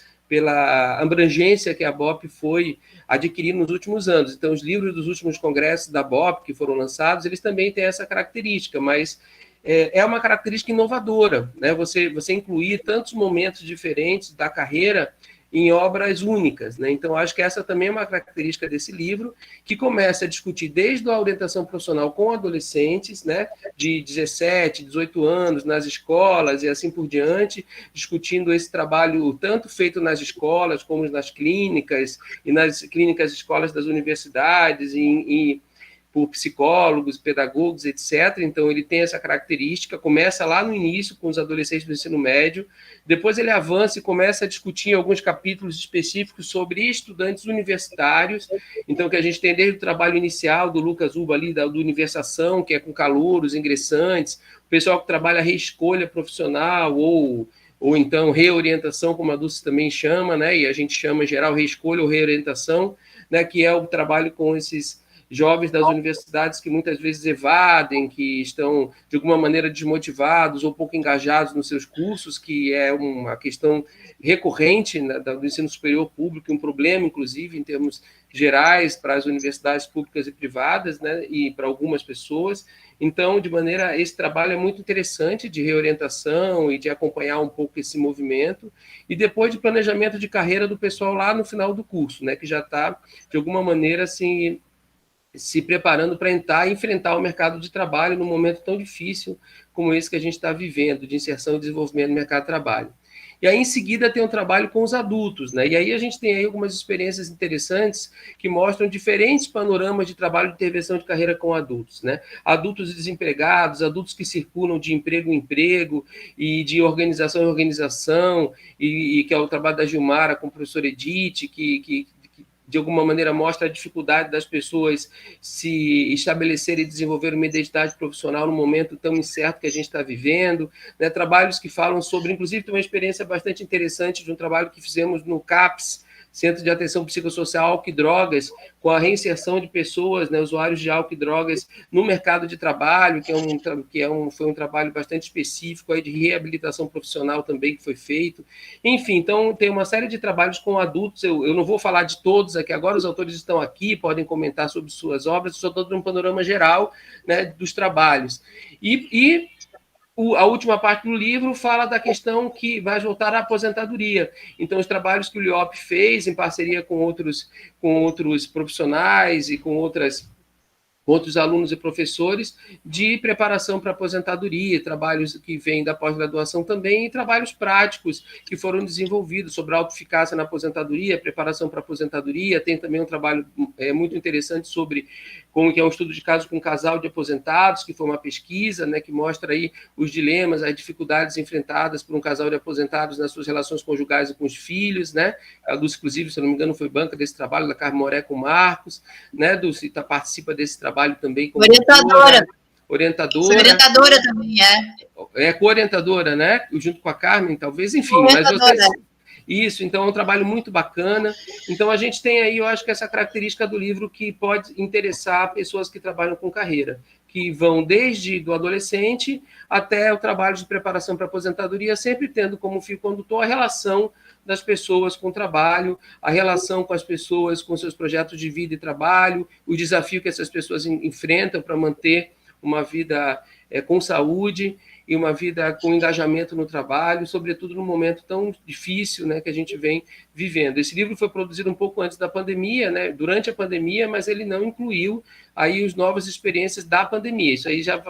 abrangência que a ABOP foi adquirindo nos últimos anos. Então, os livros dos últimos congressos da ABOP que foram lançados, eles também têm essa característica, mas é uma característica inovadora, né? Você incluir tantos momentos diferentes da carreira em obras únicas, né? Então, acho que essa também é uma característica desse livro, que começa a discutir desde a orientação profissional com adolescentes, né, de 17, 18 anos, nas escolas e assim por diante, discutindo esse trabalho tanto feito nas escolas como nas clínicas, e nas clínicas escolas das universidades, e por psicólogos, pedagogos, etc. Então, ele tem essa característica, começa lá no início com os adolescentes do ensino médio, depois ele avança e começa a discutir alguns capítulos específicos sobre estudantes universitários, então que a gente tem desde o trabalho inicial do Lucas Uba ali, do Universação, que é com calouros, ingressantes, o pessoal que trabalha reescolha profissional ou então reorientação, como a Dulce também chama, né? E a gente chama em geral reescolha ou reorientação, né? Que é o trabalho com esses jovens das universidades que muitas vezes evadem, que estão, de alguma maneira, desmotivados ou pouco engajados nos seus cursos, que é uma questão recorrente, né, do ensino superior público, um problema, inclusive, em termos gerais, para as universidades públicas e privadas, né, e para algumas pessoas. Então, de maneira, esse trabalho é muito interessante de reorientação e de acompanhar um pouco esse movimento, e depois de planejamento de carreira do pessoal lá no final do curso, né, que já está, de alguma maneira, assim, se preparando para entrar e enfrentar o mercado de trabalho num momento tão difícil como esse que a gente está vivendo, de inserção e desenvolvimento no mercado de trabalho. E aí, em seguida, tem um trabalho com os adultos, né? E aí a gente tem aí algumas experiências interessantes que mostram diferentes panoramas de trabalho de intervenção de carreira com adultos, né? Adultos desempregados, adultos que circulam de emprego em emprego e de organização em organização, e que é o trabalho da Gilmara com a professora Edith, que de alguma maneira mostra a dificuldade das pessoas se estabelecerem e desenvolver uma identidade profissional no momento tão incerto que a gente está vivendo, né? Trabalhos que falam sobre, inclusive tem uma experiência bastante interessante de um trabalho que fizemos no CAPS, Centro de Atenção Psicossocial Álcool e Drogas, com a reinserção de pessoas, né, usuários de álcool e drogas no mercado de trabalho, foi um trabalho bastante específico aí de reabilitação profissional também que foi feito. Enfim, então tem uma série de trabalhos com adultos, eu não vou falar de todos aqui agora, os autores estão aqui, podem comentar sobre suas obras, só estou dando um panorama geral, né, dos trabalhos. A última parte do livro fala da questão que vai voltar à aposentadoria. Então, os trabalhos que o LIOP fez em parceria com outros profissionais e com outros alunos e professores de preparação para aposentadoria, trabalhos que vêm da pós-graduação também e trabalhos práticos que foram desenvolvidos sobre a autoeficácia na aposentadoria, preparação para a aposentadoria. Tem também um trabalho muito interessante sobre como que é um estudo de caso com um casal de aposentados, que foi uma pesquisa, né, que mostra aí os dilemas, as dificuldades enfrentadas por um casal de aposentados nas suas relações conjugais e com os filhos, né? A Dulce, inclusive, se eu não me engano, foi banca desse trabalho, da Carmen Moré com o Marcos, né? Dulce participa desse trabalho também como orientadora também, é co-orientadora, né, junto com a Carmen, talvez, enfim, mas vocês... Isso, então é um trabalho muito bacana. Então a gente tem aí, eu acho que essa característica do livro que pode interessar pessoas que trabalham com carreira, que vão desde do adolescente até o trabalho de preparação para aposentadoria, sempre tendo como fio condutor a relação das pessoas com o trabalho, a relação com as pessoas com seus projetos de vida e trabalho, o desafio que essas pessoas enfrentam para manter uma vida com saúde e uma vida com engajamento no trabalho, sobretudo num momento tão difícil, né, que a gente vem vivendo. Esse livro foi produzido um pouco antes da pandemia, né, durante a pandemia, mas ele não incluiu aí as novas experiências da pandemia. Isso aí já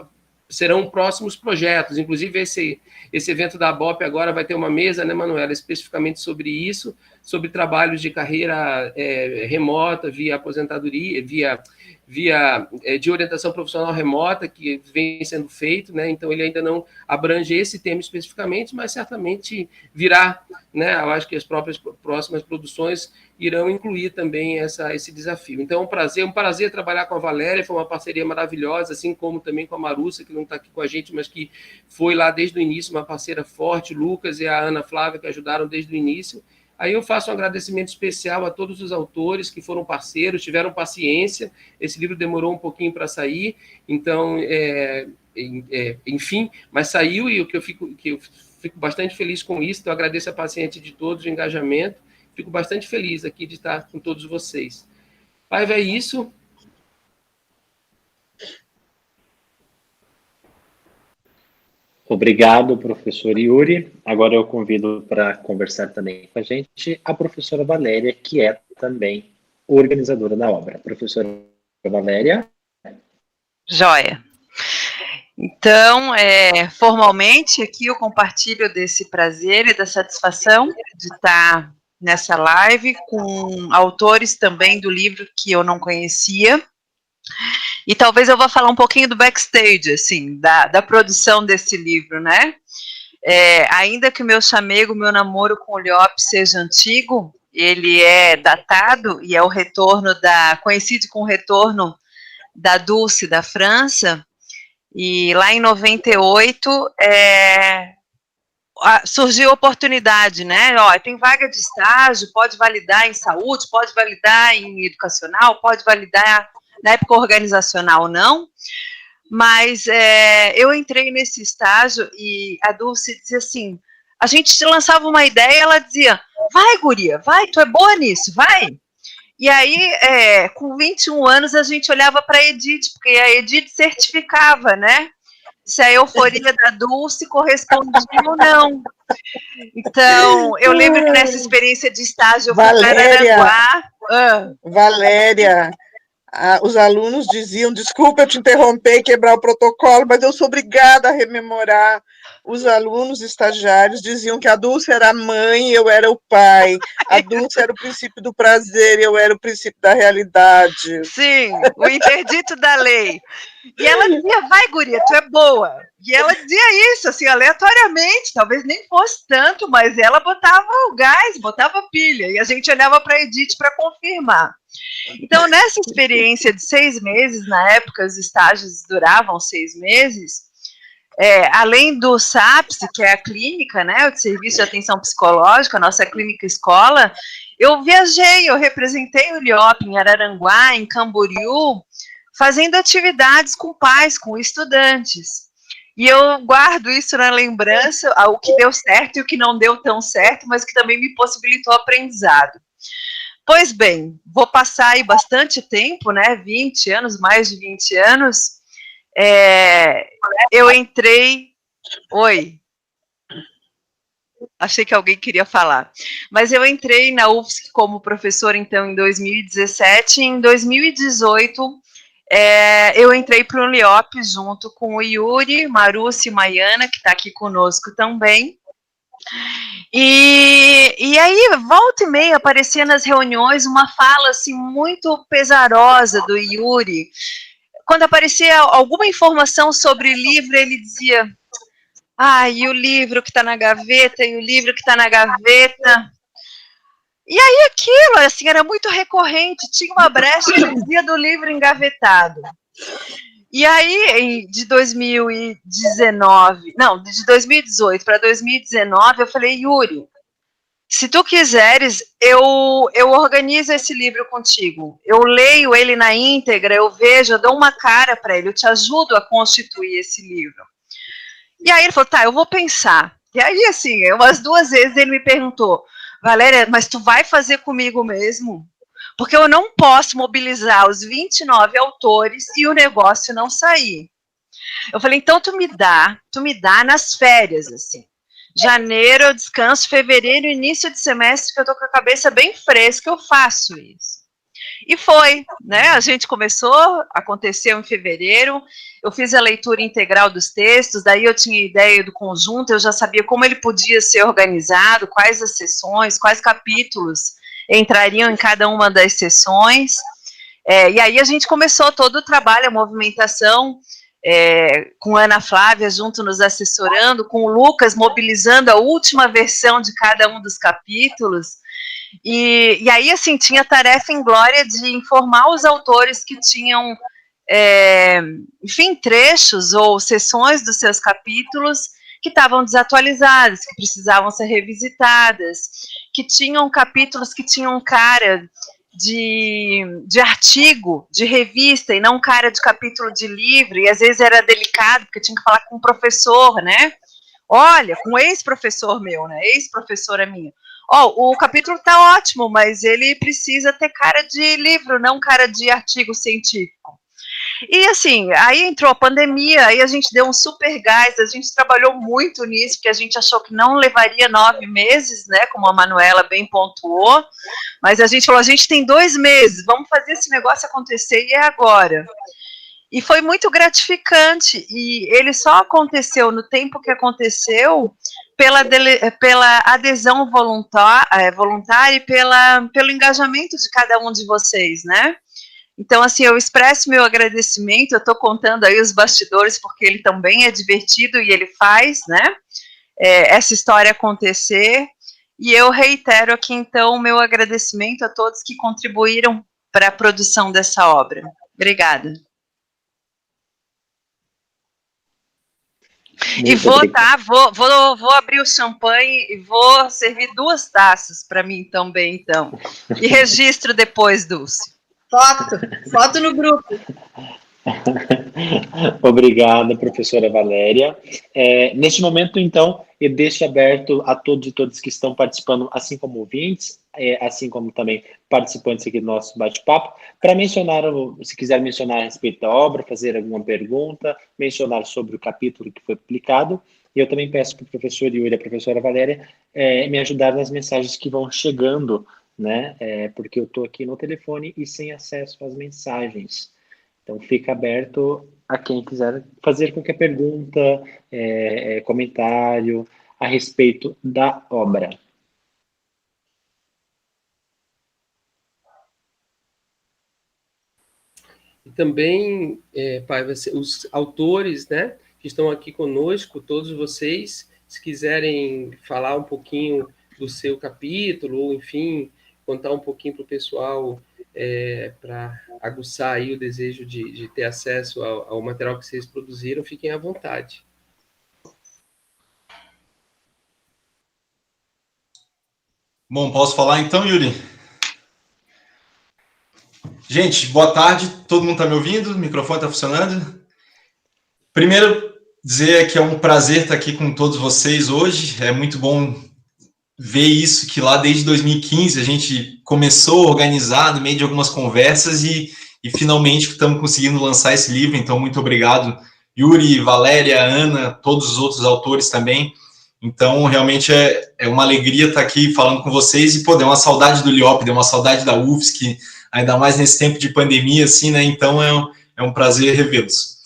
serão próximos projetos. Inclusive, esse evento da ABOP agora vai ter uma mesa, né, Manuela, especificamente sobre isso, sobre trabalhos de carreira remota, via aposentadoria, via de orientação profissional remota, que vem sendo feito, né? Então ele ainda não abrange esse tema especificamente, mas certamente virá, né? Eu acho que as próximas produções irão incluir também esse desafio. Então é um prazer trabalhar com a Valéria, foi uma parceria maravilhosa, assim como também com a Marussa, que não está aqui com a gente, mas que foi lá desde o início, uma parceira forte, o Lucas e a Ana Flávia, que ajudaram desde o início. Aí eu faço um agradecimento especial a todos os autores que foram parceiros, tiveram paciência. Esse livro demorou um pouquinho para sair, então, enfim, mas saiu e eu fico bastante feliz com isso. Então, eu agradeço a paciência de todos, o engajamento. Fico bastante feliz aqui de estar com todos vocês. Paiva, é isso. Obrigado, professor Yuri. Agora eu convido para conversar também com a gente a professora Valéria, que é também organizadora da obra. Professora Valéria. Joia. Então, formalmente, aqui eu compartilho desse prazer e da satisfação de estar nessa live com autores também do livro que eu não conhecia. E talvez eu vá falar um pouquinho do backstage, assim, da produção desse livro, né? Ainda que o meu chamego, o meu namoro com o LIOP seja antigo, ele é datado e é o retorno coincide com o retorno da Dulce da França, e lá em 98 surgiu a oportunidade, né? Tem vaga de estágio, pode validar em saúde, pode validar em educacional, pode validar na época organizacional não, mas eu entrei nesse estágio e a Dulce dizia assim, a gente te lançava uma ideia, ela dizia, vai guria, vai, tu é boa nisso, vai. E aí, com 21 anos, a gente olhava para a Edith, porque a Edith certificava, né, se a euforia da Dulce correspondia ou não. Então, eu lembro que nessa experiência de estágio eu fui para Araranguá. Valéria, os alunos diziam, desculpa eu te interromper e quebrar o protocolo, mas eu sou obrigada a rememorar. Os alunos estagiários diziam que a Dulce era a mãe e eu era o pai. A Dulce era o princípio do prazer e eu era o princípio da realidade. Sim, o interdito da lei. E ela dizia, vai, guria, tu é boa. E ela dizia isso, assim, aleatoriamente, talvez nem fosse tanto, mas ela botava o gás, botava a pilha, e a gente olhava para a Edith para confirmar. Então, nessa experiência de 6 meses, na época os estágios duravam 6 meses, além do SAPS, que é a clínica, né, o Serviço de Atenção Psicológica, a nossa clínica escola, eu viajei, eu representei o LIOP em Araranguá, em Camboriú, fazendo atividades com pais, com estudantes. E eu guardo isso na lembrança, o que deu certo e o que não deu tão certo, mas que também me possibilitou aprendizado. Pois bem, vou passar aí bastante tempo, né, 20 anos, mais de 20 anos, eu entrei... Oi? Achei que alguém queria falar. Mas eu entrei na UFSC como professora, então, em 2017, e em 2018... eu entrei para o LIOP junto com o Yuri, Maruci e Maiana, que está aqui conosco também. E aí, volta e meia, aparecia nas reuniões uma fala assim, muito pesarosa do Yuri. Quando aparecia alguma informação sobre livro, ele dizia, e o livro que está na gaveta, e o livro que está na gaveta... E aí aquilo, assim, era muito recorrente, tinha uma brecha que dizia do livro engavetado. E aí, de 2018 para 2019, eu falei, Yuri, se tu quiseres, eu organizo esse livro contigo. Eu leio ele na íntegra, eu vejo, eu dou uma cara para ele, eu te ajudo a constituir esse livro. E aí ele falou, tá, eu vou pensar. E aí, assim, umas 2 vezes ele me perguntou, Valéria, mas tu vai fazer comigo mesmo? Porque eu não posso mobilizar os 29 autores e o negócio não sair. Eu falei, então tu me dá nas férias, assim. Janeiro eu descanso, fevereiro, início de semestre, que eu tô com a cabeça bem fresca, eu faço isso. E foi, né? A gente começou, aconteceu em fevereiro, eu fiz a leitura integral dos textos, daí eu tinha ideia do conjunto, eu já sabia como ele podia ser organizado, quais as sessões, quais capítulos entrariam em cada uma das sessões, e aí a gente começou todo o trabalho, a movimentação, com a Ana Flávia junto nos assessorando, com o Lucas mobilizando a última versão de cada um dos capítulos, e aí, assim, tinha a tarefa em glória de informar os autores que tinham, enfim, trechos ou sessões dos seus capítulos que estavam desatualizadas, que precisavam ser revisitadas, que tinham capítulos que tinham cara de artigo, de revista, e não cara de capítulo de livro, e às vezes era delicado, porque tinha que falar com um professor, né? Olha, com um ex-professor meu, né? Ex-professora minha. O capítulo está ótimo, mas ele precisa ter cara de livro, não cara de artigo científico. E assim, aí entrou a pandemia, aí a gente deu um super gás, a gente trabalhou muito nisso, porque a gente achou que não levaria 9 meses, né, como a Manuela bem pontuou, mas a gente falou, a gente tem 2 meses, vamos fazer esse negócio acontecer e é agora. E foi muito gratificante, e ele só aconteceu no tempo que aconteceu pela adesão voluntária e pelo engajamento de cada um de vocês, né? Então, assim, eu expresso meu agradecimento, eu estou contando aí os bastidores, porque ele também é divertido e ele faz, né, essa história acontecer, e eu reitero aqui, então, o meu agradecimento a todos que contribuíram para a produção dessa obra. Obrigada. E vou abrir o champanhe e vou servir 2 taças para mim também, então. E registro depois, Dulce. Foto no grupo. Obrigada, professora Valéria. Neste momento, então, eu deixo aberto a todos e todas que estão participando, assim como ouvintes, assim como também participantes aqui do nosso bate-papo, para mencionar, se quiser mencionar a respeito da obra, fazer alguma pergunta, mencionar sobre o capítulo que foi publicado. E eu também peço para o professor Yuri e a professora Valéria me ajudar nas mensagens que vão chegando né? Porque eu estou aqui no telefone e sem acesso às mensagens. Então, fica aberto a quem quiser fazer qualquer pergunta, comentário a respeito da obra. E também, Paiva, os autores, né, que estão aqui conosco, todos vocês, se quiserem falar um pouquinho do seu capítulo, ou, enfim, contar um pouquinho para o pessoal, para aguçar aí o desejo de ter acesso ao material que vocês produziram, fiquem à vontade. Bom, posso falar então, Yuri? Gente, boa tarde. Todo mundo está me ouvindo? O microfone está funcionando? Primeiro, dizer que é um prazer estar aqui com todos vocês hoje. É muito bom ver isso, que lá desde 2015 a gente começou a organizar no meio de algumas conversas e finalmente estamos conseguindo lançar esse livro. Então, muito obrigado, Yuri, Valéria, Ana, todos os outros autores também. Então, realmente é uma alegria estar aqui falando com vocês e, deu uma saudade do LIOP, deu uma saudade da UFSC, ainda mais nesse tempo de pandemia, assim, né? Então, é um prazer revê-los.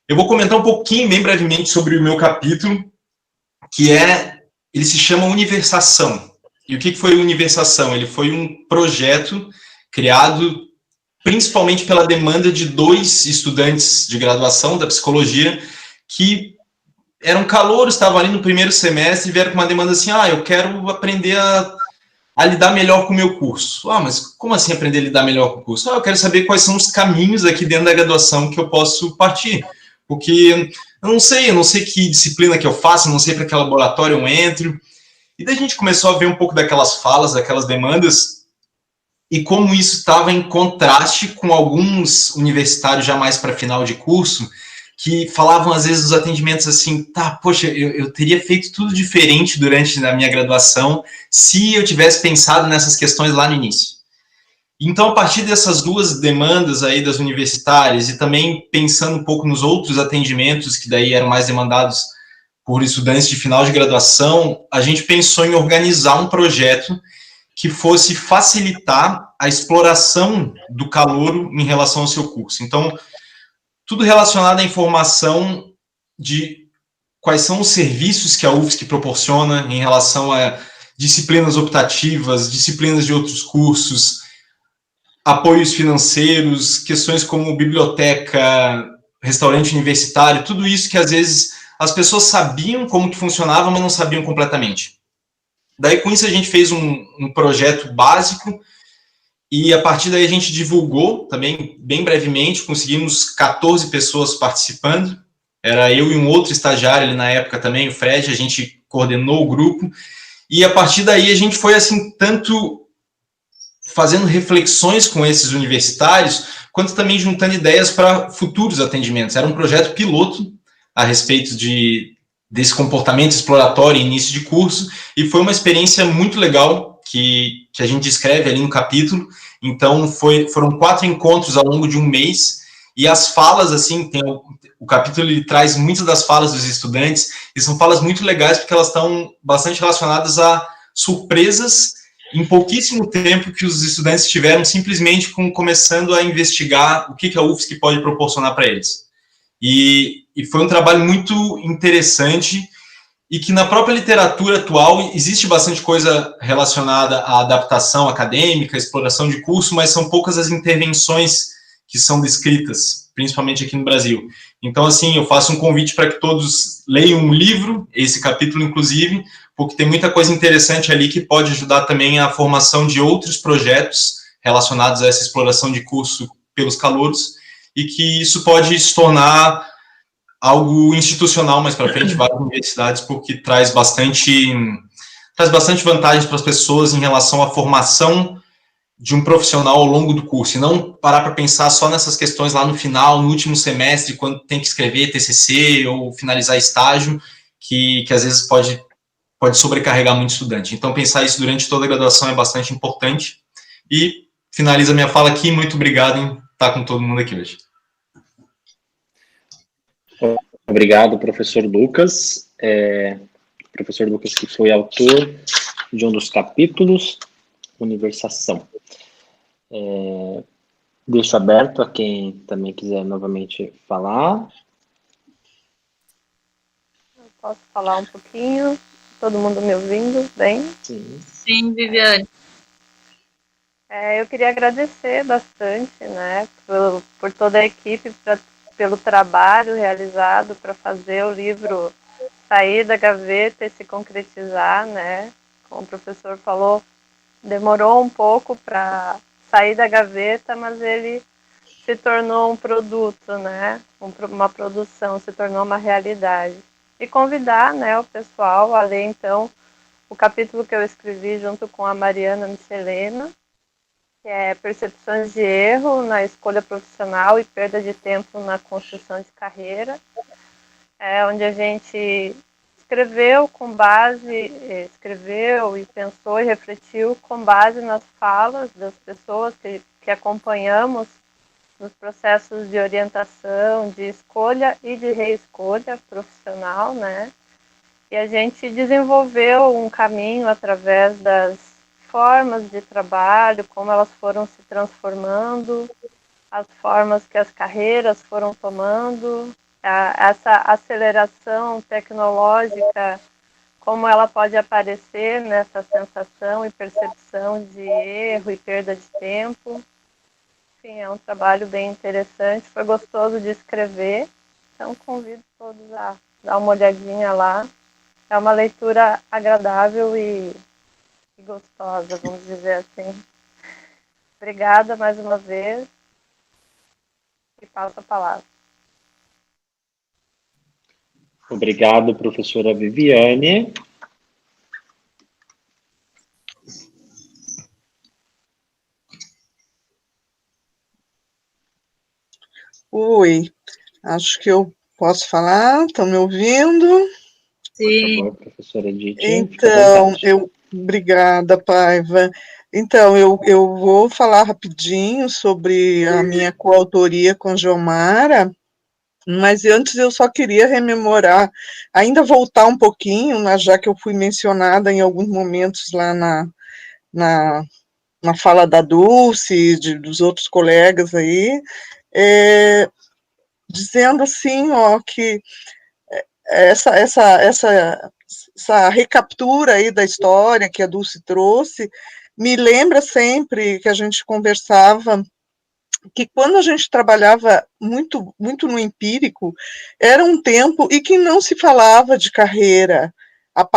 Eu vou comentar um pouquinho, bem brevemente, sobre o meu capítulo, que ele se chama Universação. E o que foi Universação? Ele foi um projeto criado principalmente pela demanda de 2 estudantes de graduação da psicologia que eram calouros, estavam ali no primeiro semestre e vieram com uma demanda assim, eu quero aprender a lidar melhor com o meu curso. Mas como assim aprender a lidar melhor com o curso? Eu quero saber quais são os caminhos aqui dentro da graduação que eu posso partir. Porque eu não sei que disciplina que eu faço, não sei para que laboratório eu entro. E daí a gente começou a ver um pouco daquelas falas, daquelas demandas, e como isso estava em contraste com alguns universitários já mais para final de curso, que falavam às vezes dos atendimentos assim, poxa, eu teria feito tudo diferente durante a minha graduação se eu tivesse pensado nessas questões lá no início. Então, a partir dessas 2 demandas aí das universitárias e também pensando um pouco nos outros atendimentos que daí eram mais demandados por estudantes de final de graduação, a gente pensou em organizar um projeto que fosse facilitar a exploração do calouro em relação ao seu curso. Então, tudo relacionado à informação de quais são os serviços que a UFSC proporciona em relação a disciplinas optativas, disciplinas de outros cursos, apoios financeiros, questões como biblioteca, restaurante universitário, tudo isso que às vezes as pessoas sabiam como que funcionava, mas não sabiam completamente. Daí, com isso, a gente fez um projeto básico e, a partir daí, a gente divulgou também, bem brevemente, conseguimos 14 pessoas participando. Era eu e um outro estagiário ali na época também, o Fred, a gente coordenou o grupo. E, a partir daí, a gente foi, assim, tanto fazendo reflexões com esses universitários, quanto também juntando ideias para futuros atendimentos. Era um projeto piloto a respeito desse comportamento exploratório início de curso, e foi uma experiência muito legal que a gente descreve ali no capítulo. Então, foram 4 encontros ao longo de um mês, e as falas, assim, o capítulo ele traz muitas das falas dos estudantes, e são falas muito legais, porque elas estão bastante relacionadas a surpresas em pouquíssimo tempo que os estudantes tiveram simplesmente começando a investigar o que a UFSC pode proporcionar para eles. E foi um trabalho muito interessante e que na própria literatura atual existe bastante coisa relacionada à adaptação acadêmica, exploração de curso, mas são poucas as intervenções que são descritas, principalmente aqui no Brasil. Então, assim, eu faço um convite para que todos leiam um livro, esse capítulo, inclusive, porque tem muita coisa interessante ali que pode ajudar também a formação de outros projetos relacionados a essa exploração de curso pelos calouros, e que isso pode se tornar algo institucional mais para frente, várias universidades, porque traz bastante vantagens para as pessoas em relação à formação de um profissional ao longo do curso, e não parar para pensar só nessas questões lá no final, no último semestre, quando tem que escrever TCC ou finalizar estágio, que às vezes pode sobrecarregar muito estudante. Então, pensar isso durante toda a graduação é bastante importante. E finalizo a minha fala aqui. Muito obrigado em estar com todo mundo aqui hoje. Obrigado, professor Lucas. Professor Lucas, que foi autor de um dos capítulos. universação. Deixo aberto a quem também quiser novamente falar. Eu posso falar um pouquinho? Todo mundo me ouvindo bem? Sim. Sim, Viviane. Eu queria agradecer bastante, né, por toda a equipe, pelo trabalho realizado para fazer o livro sair da gaveta e se concretizar, né? Como o professor falou, demorou um pouco para sair da gaveta, mas ele se tornou um produto, né? Uma produção, se tornou uma realidade. E convidar, né, o pessoal a ler, então, o capítulo que eu escrevi junto com a Mariana Michelena, que é Percepções de Erro na Escolha Profissional e Perda de Tempo na Construção de Carreira, onde a gente escreveu e pensou e refletiu com base nas falas das pessoas que acompanhamos nos processos de orientação, de escolha e de reescolha profissional, né? E a gente desenvolveu um caminho através das formas de trabalho, como elas foram se transformando, as formas que as carreiras foram tomando, essa aceleração tecnológica, como ela pode aparecer nessa sensação e percepção de erro e perda de tempo. Enfim, é um trabalho bem interessante, foi gostoso de escrever, então convido todos a dar uma olhadinha lá. É uma leitura agradável e gostosa, vamos dizer assim. Obrigada mais uma vez e passo a palavra. Obrigado, professora Viviane. Oi, acho que eu posso falar, estão me ouvindo? Sim. Por favor, professora Edith. Então, obrigada, Paiva. Então, eu vou falar rapidinho sobre a minha coautoria com Geomara, mas antes eu só queria rememorar, ainda voltar um pouquinho, já que eu fui mencionada em alguns momentos lá na fala da Dulce, dos outros colegas aí, dizendo assim, ó, que essa recaptura aí da história que a Dulce trouxe me lembra sempre que a gente conversava que quando a gente trabalhava muito no empírico, era um tempo em que não se falava de carreira,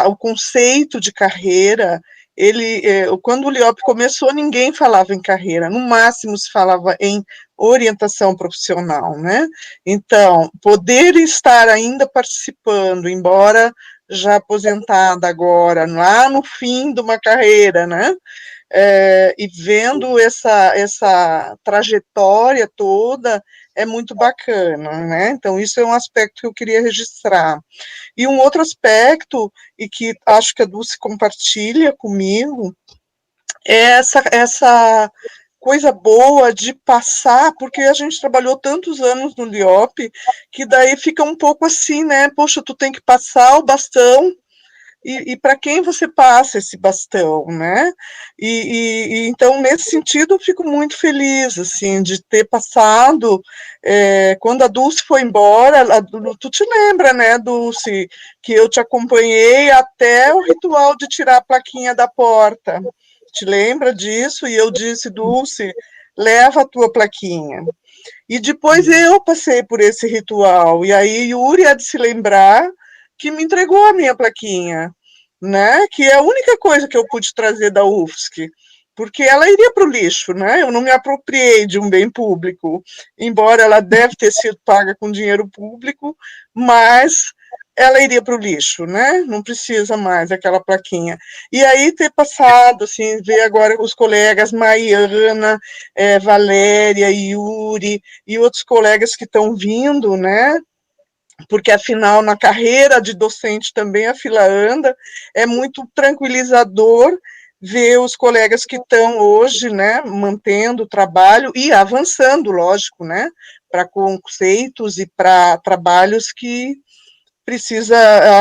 o conceito de carreira, quando o LIOP começou, ninguém falava em carreira, no máximo se falava em orientação profissional, né? Então, poder estar ainda participando, embora já aposentada agora, lá no fim de uma carreira, né? E vendo essa trajetória toda, é muito bacana, né? Então, isso é um aspecto que eu queria registrar. E um outro aspecto, e que acho que a Dulce compartilha comigo, é essa coisa boa de passar, porque a gente trabalhou tantos anos no LIOP, que daí fica um pouco assim, né? Poxa, tu tem que passar o bastão, e para quem você passa esse bastão, né? E então, nesse sentido, eu fico muito feliz, assim, de ter passado, quando a Dulce foi embora, tu te lembra, né, Dulce, que eu te acompanhei até o ritual de tirar a plaquinha da porta, te lembra disso? E eu disse, Dulce, leva a tua plaquinha. E depois eu passei por esse ritual, e aí Yuri há de se lembrar que me entregou a minha plaquinha, né? Que é a única coisa que eu pude trazer da UFSC, porque ela iria para o lixo, né? Eu não me apropriei de um bem público, embora ela deve ter sido paga com dinheiro público, mas ela iria para o lixo, né? Não precisa mais aquela plaquinha. E aí ter passado, assim, ver agora os colegas Mariana, Valéria, Yuri e outros colegas que estão vindo, né? Porque, afinal, na carreira de docente também a fila anda, é muito tranquilizador ver os colegas que estão hoje, né, mantendo o trabalho e avançando, lógico, né, para conceitos e para trabalhos que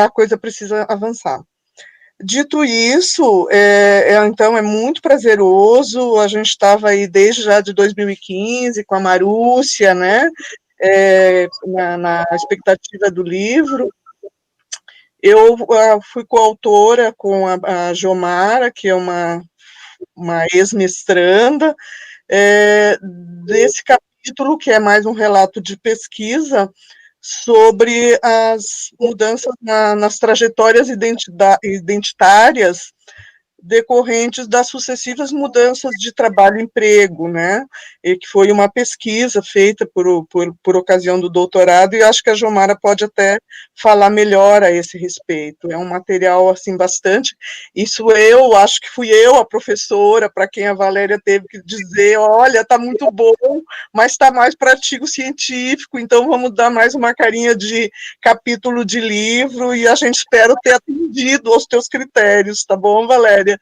a coisa precisa avançar. Dito isso, então é muito prazeroso, a gente estava aí desde já de 2015 com a Marúcia, né, na expectativa do livro. Eu fui coautora com a Jomara, que é uma ex-mestranda, desse capítulo, que é mais um relato de pesquisa, sobre as mudanças nas trajetórias identitárias decorrentes das sucessivas mudanças de trabalho e emprego, né, e que foi uma pesquisa feita por ocasião do doutorado, e acho que a Jomara pode até falar melhor a esse respeito. É um material, assim, bastante, eu acho que fui eu, a professora, para quem a Valéria teve que dizer, olha, está muito bom, mas está mais para artigo científico, então vamos dar mais uma carinha de capítulo de livro, e a gente espera ter atendido aos teus critérios, tá bom, Valéria?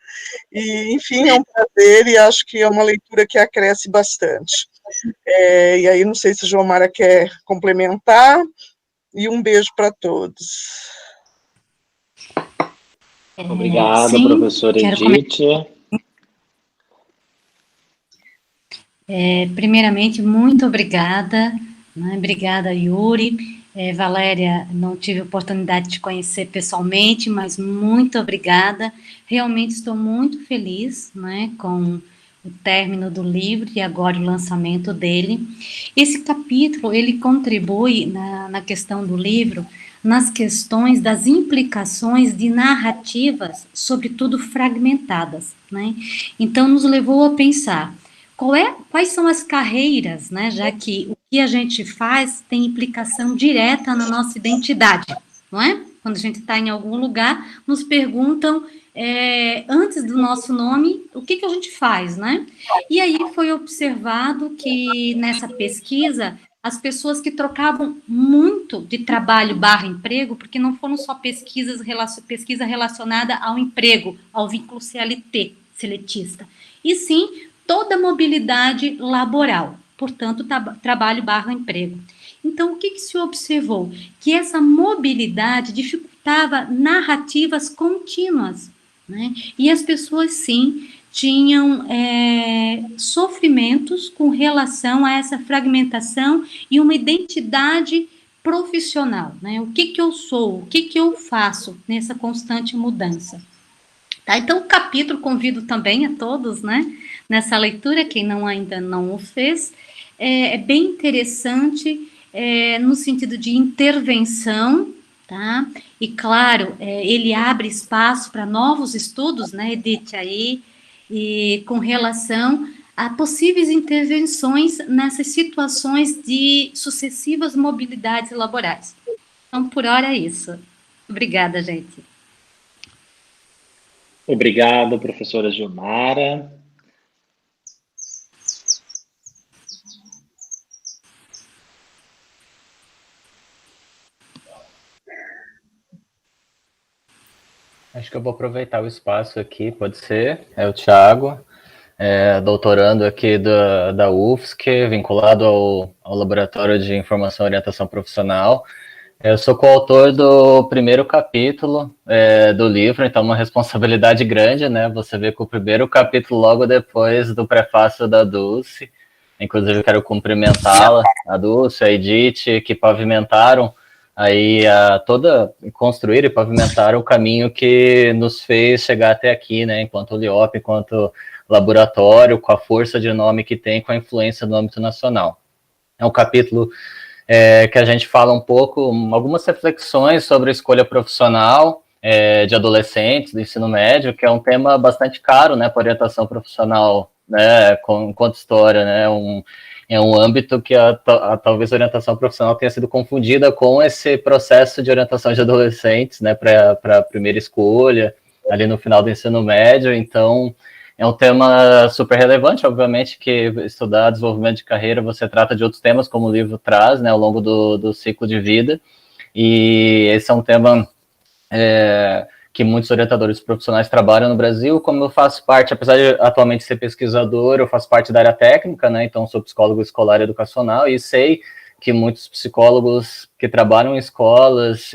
E, enfim, é um prazer e acho que é uma leitura que acresce bastante. E aí, não sei se a Jomara quer complementar, e um beijo para todos. Obrigado, sim, professora Edith. Primeiramente, muito obrigada, né? Obrigada, Yuri. Valéria, não tive oportunidade de conhecer pessoalmente, mas muito obrigada. Realmente estou muito feliz, né, com o término do livro e agora o lançamento dele. Esse capítulo, ele contribui na questão do livro, nas questões das implicações de narrativas, sobretudo fragmentadas, né? Então, nos levou a pensar quais são as carreiras, né, já que o que a gente faz tem implicação direta na nossa identidade, não é? Quando a gente está em algum lugar, nos perguntam, antes do nosso nome, o que a gente faz, né? E aí foi observado que, nessa pesquisa, as pessoas que trocavam muito de trabalho / emprego, porque não foram só pesquisa relacionada ao emprego, ao vínculo CLT, seletista, e sim toda mobilidade laboral, portanto, trabalho / emprego. Então, o que se observou? Que essa mobilidade dificultava narrativas contínuas, né? E as pessoas, sim, tinham sofrimentos com relação a essa fragmentação e uma identidade profissional, né? O que eu sou, o que eu faço nessa constante mudança. Tá? Então, o capítulo, convido também a todos, né, nessa leitura, quem ainda não o fez, é bem interessante, no sentido de intervenção, tá? E, claro, ele abre espaço para novos estudos, né, Edith, aí, e com relação a possíveis intervenções nessas situações de sucessivas mobilidades laborais. Então, por hora é isso. Obrigada, gente. Obrigado, professora Jomara. Acho que eu vou aproveitar o espaço aqui, pode ser? É o Thiago, doutorando aqui da UFSC, vinculado ao Laboratório de Informação e Orientação Profissional. Eu sou coautor do primeiro capítulo do livro, então uma responsabilidade grande, né? Você vê que o primeiro capítulo logo depois do prefácio da Dulce. Inclusive, quero cumprimentá-la, a Dulce, a Edith, que pavimentaram aí construir e pavimentar o caminho que nos fez chegar até aqui, né, enquanto LIOP, enquanto laboratório, com a força de nome que tem, com a influência no âmbito nacional. É um capítulo que a gente fala um pouco, algumas reflexões sobre a escolha profissional de adolescentes do ensino médio, que é um tema bastante caro, né, para orientação profissional, né, enquanto história, né, é um âmbito que talvez a orientação profissional tenha sido confundida com esse processo de orientação de adolescentes, né, para a primeira escolha, ali no final do ensino médio. Então, é um tema super relevante, obviamente, que estudar desenvolvimento de carreira, você trata de outros temas, como o livro traz, né, ao longo do ciclo de vida, e esse é um tema que muitos orientadores profissionais trabalham no Brasil. Como eu faço parte, apesar de atualmente ser pesquisador, eu faço parte da área técnica, né, então sou psicólogo escolar e educacional, e sei que muitos psicólogos que trabalham em escolas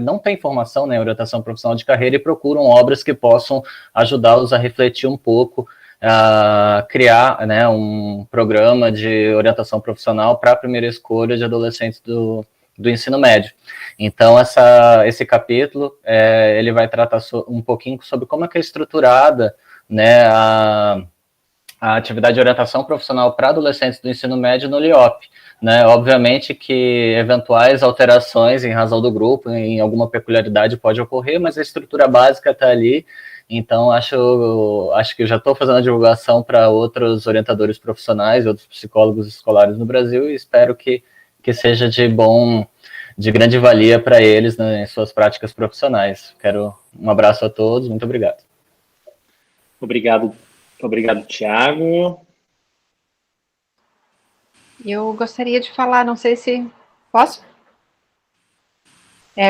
não têm formação, né, em orientação profissional de carreira, e procuram obras que possam ajudá-los a refletir um pouco, a criar, né, um programa de orientação profissional para a primeira escolha de adolescentes do ensino médio. Então, esse capítulo, ele vai tratar um pouquinho sobre como é que é estruturada, né, a atividade de orientação profissional para adolescentes do ensino médio no LIOP, né? Obviamente que eventuais alterações em razão do grupo, em alguma peculiaridade pode ocorrer, mas a estrutura básica está ali. Então, acho que já estou fazendo a divulgação para outros orientadores profissionais, outros psicólogos escolares no Brasil, e espero que seja de grande valia para eles, né, em suas práticas profissionais. Quero um abraço a todos, muito obrigado. Obrigado, Tiago. Eu gostaria de falar, não sei se posso?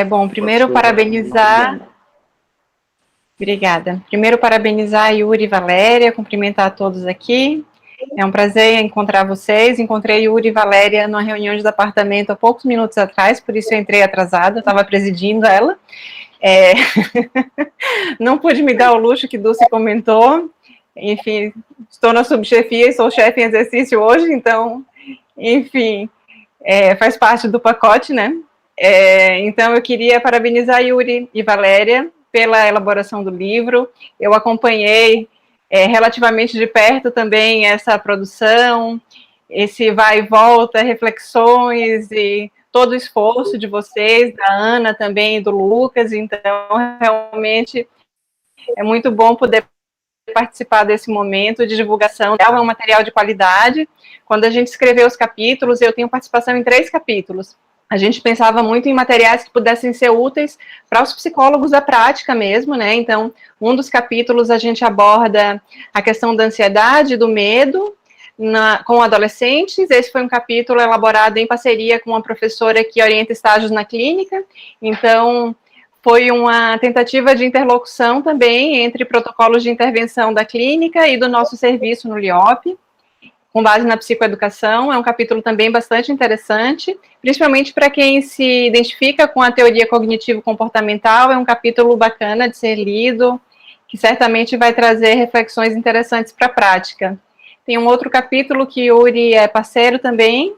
Bom, primeiro parabenizar. Obrigada. Primeiro parabenizar a Yuri e Valéria, cumprimentar a todos aqui. É um prazer encontrar vocês. Encontrei Yuri e Valéria numa reunião de departamento há poucos minutos atrás, por isso eu entrei atrasada, estava presidindo ela. Não pude me dar o luxo que Dulce comentou. Enfim, estou na subchefia e sou chefe em exercício hoje, então, enfim, faz parte do pacote, né? Então, eu queria parabenizar Yuri e Valéria pela elaboração do livro. Eu acompanhei relativamente de perto também essa produção, esse vai e volta, reflexões e todo o esforço de vocês, da Ana também e do Lucas. Então, realmente é muito bom poder participar desse momento de divulgação. É um material de qualidade. Quando a gente escreveu os capítulos, eu tenho participação em 3 capítulos. A gente pensava muito em materiais que pudessem ser úteis para os psicólogos da prática mesmo, né? Então, um dos capítulos a gente aborda a questão da ansiedade, do medo, com adolescentes. Esse foi um capítulo elaborado em parceria com uma professora que orienta estágios na clínica. Então, foi uma tentativa de interlocução também entre protocolos de intervenção da clínica e do nosso serviço no LIOP, com base na psicoeducação. É um capítulo também bastante interessante, principalmente para quem se identifica com a teoria cognitivo-comportamental. É um capítulo bacana de ser lido, que certamente vai trazer reflexões interessantes para a prática. Tem um outro capítulo que Yuri é parceiro também,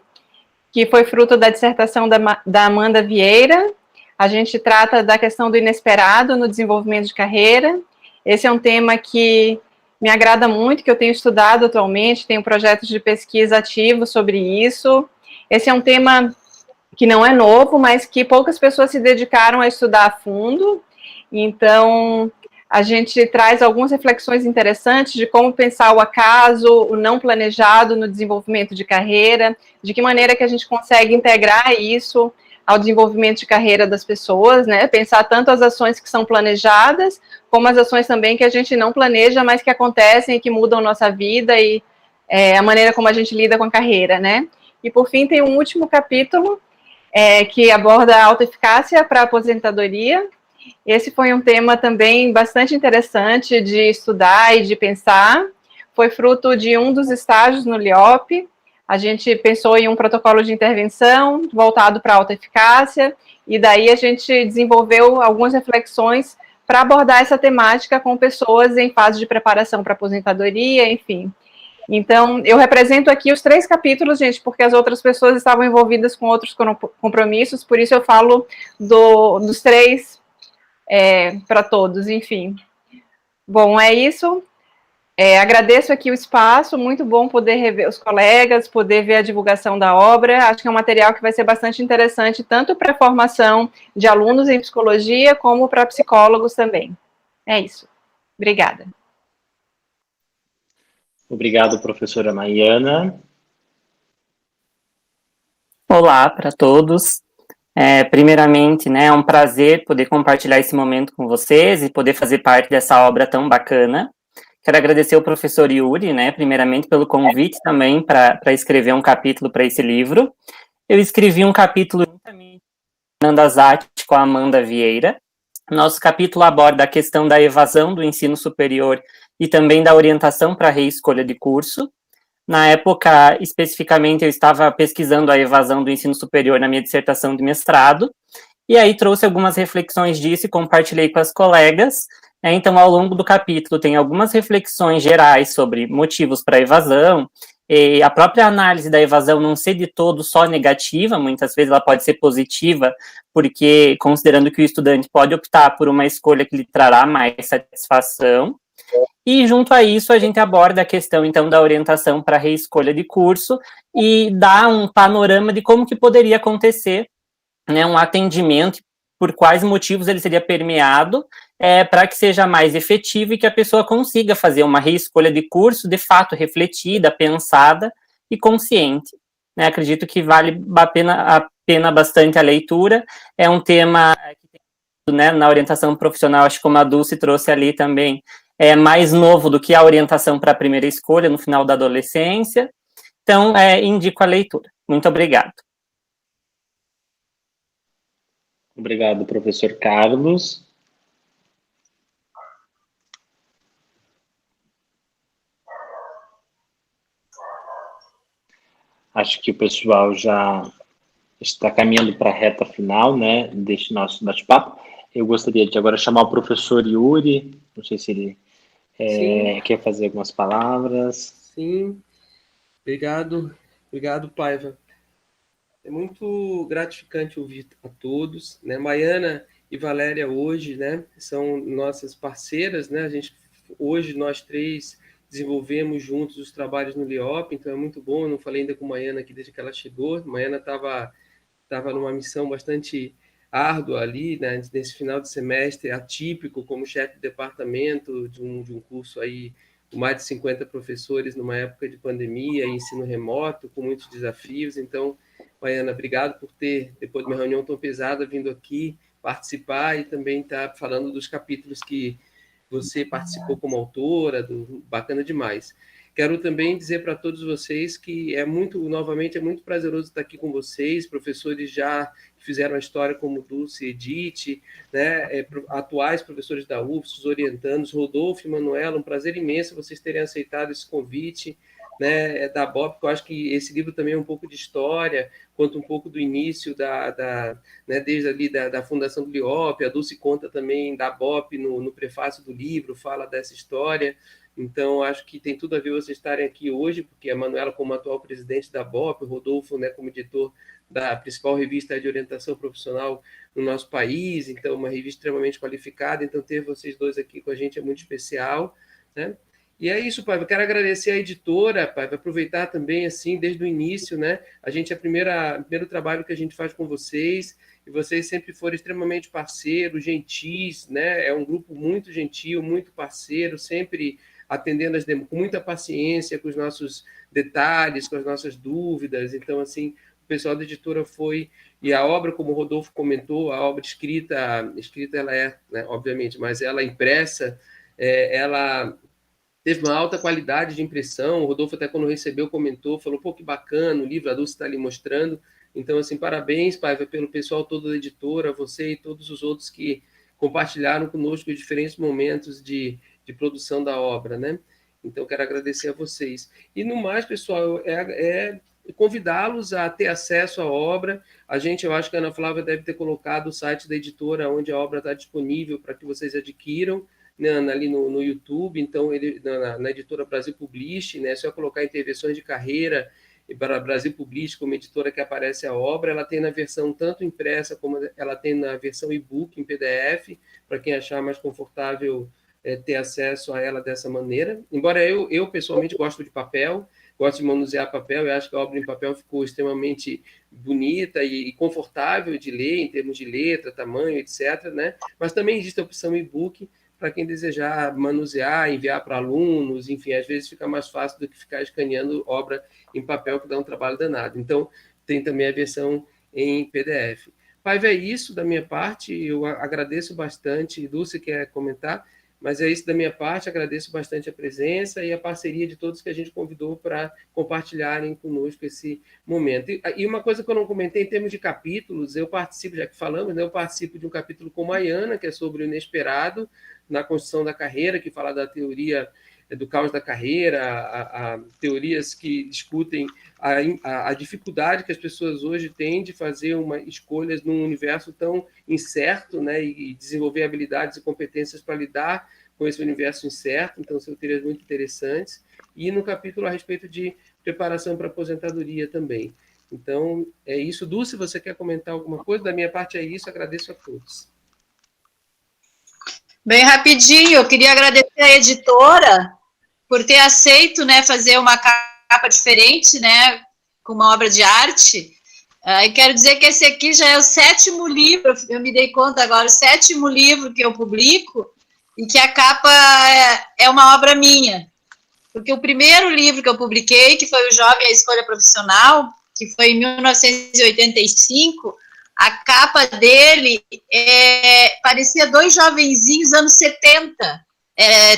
que foi fruto da dissertação da Amanda Vieira. A gente trata da questão do inesperado no desenvolvimento de carreira. Esse é um tema que me agrada muito, que eu tenho estudado atualmente, tenho projetos de pesquisa ativos sobre isso. Esse é um tema que não é novo, mas que poucas pessoas se dedicaram a estudar a fundo. Então, a gente traz algumas reflexões interessantes de como pensar o acaso, o não planejado no desenvolvimento de carreira, de que maneira que a gente consegue integrar isso ao desenvolvimento de carreira das pessoas, né? Pensar tanto as ações que são planejadas, como as ações também que a gente não planeja, mas que acontecem e que mudam nossa vida e a maneira como a gente lida com a carreira, né? E, por fim, tem um último capítulo que aborda a autoeficácia para a aposentadoria. Esse foi um tema também bastante interessante de estudar e de pensar. Foi fruto de um dos estágios no LIOP. A gente pensou em um protocolo de intervenção voltado para a autoeficácia, e daí a gente desenvolveu algumas reflexões para abordar essa temática com pessoas em fase de preparação para aposentadoria, enfim. Então, eu represento aqui os 3 capítulos, gente, porque as outras pessoas estavam envolvidas com outros compromissos, por isso eu falo dos 3 para todos, enfim. Bom, é isso. Agradeço aqui o espaço, muito bom poder rever os colegas, poder ver a divulgação da obra. Acho que é um material que vai ser bastante interessante, tanto para a formação de alunos em psicologia, como para psicólogos também. É isso. Obrigada. Obrigado, professora Maiana. Olá para todos. Primeiramente, né, é um prazer poder compartilhar esse momento com vocês e poder fazer parte dessa obra tão bacana. Quero agradecer ao professor Yuri, né, primeiramente pelo convite também para escrever um capítulo para esse livro. Eu escrevi um capítulo juntamente com a Fernanda Zatti, com a Amanda Vieira. Nosso capítulo aborda a questão da evasão do ensino superior e também da orientação para a reescolha de curso. Na época, especificamente, eu estava pesquisando a evasão do ensino superior na minha dissertação de mestrado, e aí trouxe algumas reflexões disso e compartilhei com as colegas. Então, ao longo do capítulo, tem algumas reflexões gerais sobre motivos para a evasão, e a própria análise da evasão não ser de todo só negativa, muitas vezes ela pode ser positiva, porque considerando que o estudante pode optar por uma escolha que lhe trará mais satisfação. E junto a isso a gente aborda a questão então da orientação para reescolha de curso e dá um panorama de como que poderia acontecer, né, um atendimento, por quais motivos ele seria permeado, para que seja mais efetivo e que a pessoa consiga fazer uma reescolha de curso de fato refletida, pensada e consciente. Né, acredito que vale a pena bastante a leitura. É um tema que, né, na orientação profissional, acho que como a Dulce trouxe ali também, é mais novo do que a orientação para a primeira escolha no final da adolescência. Então, indico a leitura. Muito obrigado. Obrigado, professor Carlos. Acho que o pessoal já está caminhando para a reta final, né, deste nosso bate-papo. Eu gostaria de agora chamar o professor Yuri, não sei se ele quer fazer algumas palavras. Sim, obrigado, Paiva. É muito gratificante ouvir a todos, né? Maiana e Valéria hoje, né, são nossas parceiras, né? Hoje nós três desenvolvemos juntos os trabalhos no LIOP, então é muito bom. Eu não falei ainda com Maiana aqui desde que ela chegou. Maiana estava numa missão bastante árdua ali, né, nesse final de semestre atípico, como chefe de departamento de um curso aí com mais de 50 professores numa época de pandemia, ensino remoto, com muitos desafios. Então, Maiana, obrigado por ter, depois de uma reunião tão pesada, vindo aqui participar e também estar falando dos capítulos que você participou como autora, bacana demais. Quero também dizer para todos vocês que novamente, é muito prazeroso estar aqui com vocês, professores já que fizeram a história como Dulce e Edith, né, atuais professores da UFS, os orientandos, Rodolfo e Manuela, um prazer imenso vocês terem aceitado esse convite, né, da BOP, que eu acho que esse livro também é um pouco de história, conta um pouco do início né, desde ali da fundação do LIOP, a Dulce conta também da BOP no prefácio do livro, fala dessa história. Então, acho que tem tudo a ver vocês estarem aqui hoje, porque a Manuela, como atual presidente da BOP, o Rodolfo, né, como editor da principal revista de orientação profissional no nosso país, então, uma revista extremamente qualificada. Então, ter vocês dois aqui com a gente é muito especial, né? E é isso, Paiva. Quero agradecer à editora, Paiva, aproveitar também, assim, desde o início, né? A gente é o primeiro trabalho que a gente faz com vocês, e vocês sempre foram extremamente parceiros, gentis, né? É um grupo muito gentil, muito parceiro, sempre atendendo com muita paciência, com os nossos detalhes, com as nossas dúvidas. Então, assim, o pessoal da editora foi... E a obra, como o Rodolfo comentou, a obra escrita ela é, né, obviamente, mas ela impressa, ela teve uma alta qualidade de impressão. O Rodolfo até quando recebeu comentou, falou, pô, que bacana, o livro, a Dulce está ali mostrando. Então, assim, parabéns, Paiva, pelo pessoal todo da editora, você e todos os outros que compartilharam conosco os diferentes momentos de produção da obra, né? Então, quero agradecer a vocês. E, no mais, pessoal, convidá-los a ter acesso à obra. Eu acho que a Ana Flávia deve ter colocado o site da editora, onde a obra está disponível para que vocês adquiram, né, ali no YouTube. Então, na editora Brasil Publish, né, é só colocar Intervenções de Carreira para Brasil Publish como editora que aparece a obra. Ela tem na versão tanto impressa como ela tem na versão e-book em PDF, para quem achar mais confortável ter acesso a ela dessa maneira. Embora eu pessoalmente gosto de papel, gosto de manusear papel, eu acho que a obra em papel ficou extremamente bonita e confortável de ler, em termos de letra, tamanho, etc., né? Mas também existe a opção e-book para quem desejar manusear, enviar para alunos, enfim, às vezes fica mais fácil do que ficar escaneando obra em papel, que dá um trabalho danado. Então, tem também a versão em PDF. Paiva, é isso da minha parte, eu agradeço bastante. Dulce quer comentar? Mas é isso da minha parte, agradeço bastante a presença e a parceria de todos que a gente convidou para compartilharem conosco esse momento. E uma coisa que eu não comentei, em termos de capítulos, eu participo, já que falamos, né, eu participo de um capítulo com Maiana, que é sobre o inesperado na construção da carreira, que fala da teoria do caos da carreira, a teorias que discutem a dificuldade que as pessoas hoje têm de fazer escolhas num universo tão incerto, né, e desenvolver habilidades e competências para lidar com esse universo incerto. Então, são teorias muito interessantes. E no capítulo a respeito de preparação para aposentadoria também. Então, é isso. Dulce, você quer comentar alguma coisa? Da minha parte é isso, agradeço a todos. Bem rapidinho, eu queria agradecer à editora por ter aceito, né, fazer uma capa diferente, né, com uma obra de arte. E quero dizer que esse aqui já é o 7º livro, eu me dei conta agora, o 7º livro que eu publico, e que a capa é uma obra minha. Porque o primeiro livro que eu publiquei, que foi o Jovem, a Escolha Profissional, que foi em 1985, a capa dele parecia 2 jovenzinhos anos 70.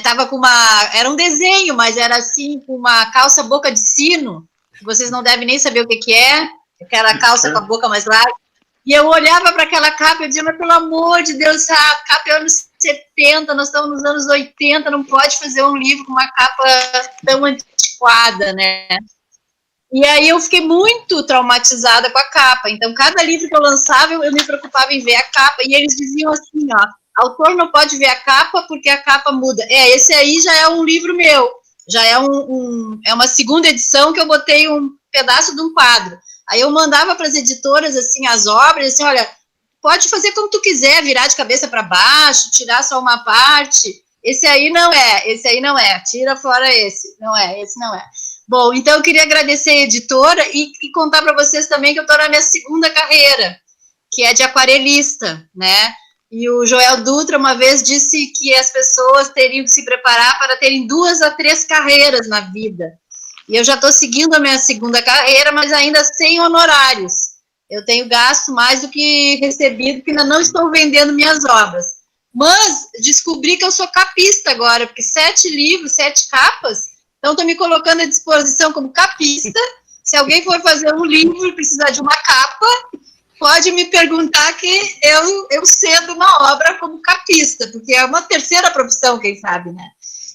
Tava com era um desenho, mas era assim, com uma calça boca de sino, que vocês não devem nem saber o que é, aquela calça com a boca mais larga. E eu olhava para aquela capa e dizia, mas pelo amor de Deus, a capa é anos 70, nós estamos nos anos 80, não pode fazer um livro com uma capa tão antiquada, né? E aí eu fiquei muito traumatizada com a capa. Então, cada livro que eu lançava, eu me preocupava em ver a capa. E eles diziam assim, ó, autor não pode ver a capa porque a capa muda. Esse aí já é um livro meu. Já é uma segunda edição que eu botei um pedaço de um quadro. Aí eu mandava para as editoras, assim, as obras, assim, olha, pode fazer como tu quiser, virar de cabeça para baixo, tirar só uma parte. Esse aí não é. Tira fora esse. Esse não é. Bom, então eu queria agradecer a editora e contar para vocês também que eu estou na minha segunda carreira, que é de aquarelista, né? E o Joel Dutra uma vez disse que as pessoas teriam que se preparar para terem 2 a 3 carreiras na vida. E eu já estou seguindo a minha segunda carreira, mas ainda sem honorários. Eu tenho gasto mais do que recebido, porque ainda não estou vendendo minhas obras. Mas descobri que eu sou capista agora, porque 7 livros, 7 capas, então estou me colocando à disposição como capista. Se alguém for fazer um livro e precisar de uma capa, pode me perguntar que eu cedo uma obra como capista, porque é uma terceira profissão, quem sabe, né?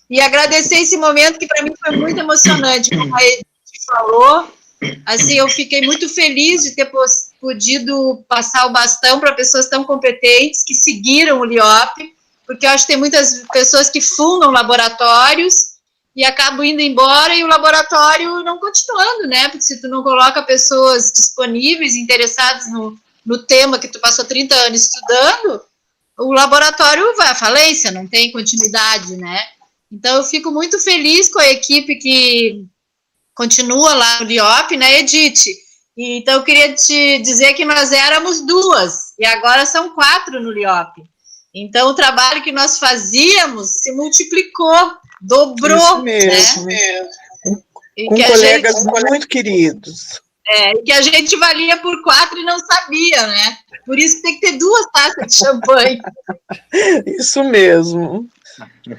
E agradecer esse momento que para mim foi muito emocionante, como a Edith falou, assim, eu fiquei muito feliz de ter podido passar o bastão para pessoas tão competentes que seguiram o LIOP, porque eu acho que tem muitas pessoas que fundam laboratórios e acabam indo embora e o laboratório não continuando, né? Porque se tu não coloca pessoas disponíveis, interessadas no tema que tu passou 30 anos estudando, o laboratório vai à falência, não tem continuidade, né? Então, eu fico muito feliz com a equipe que continua lá no LIOP, né, Edith? Então, eu queria te dizer que nós éramos 2, e agora são 4 no LIOP. Então, o trabalho que nós fazíamos se multiplicou, dobrou. Isso mesmo. Né? Com colegas muito queridos. E que a gente valia por 4 e não sabia, né? Por isso tem que ter 2 taças de champanhe. Isso mesmo.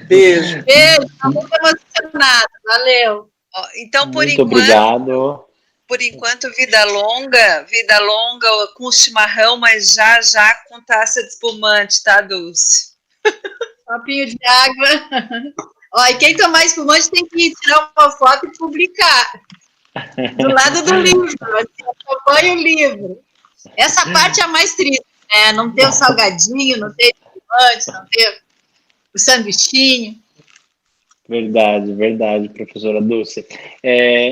Beijo. Beijo, estou muito emocionada. Valeu. Então, muito obrigado. Por enquanto, vida longa com chimarrão, mas já com taça de espumante, tá, Dulce? Copinho de água. Ó, e quem tomar espumante tem que tirar uma foto e publicar. Do lado do livro, assim, acompanha o livro. Essa parte é a mais triste, né? Não ter o salgadinho, não ter espumante, não ter o sanduichinho. Verdade, professora Dulce.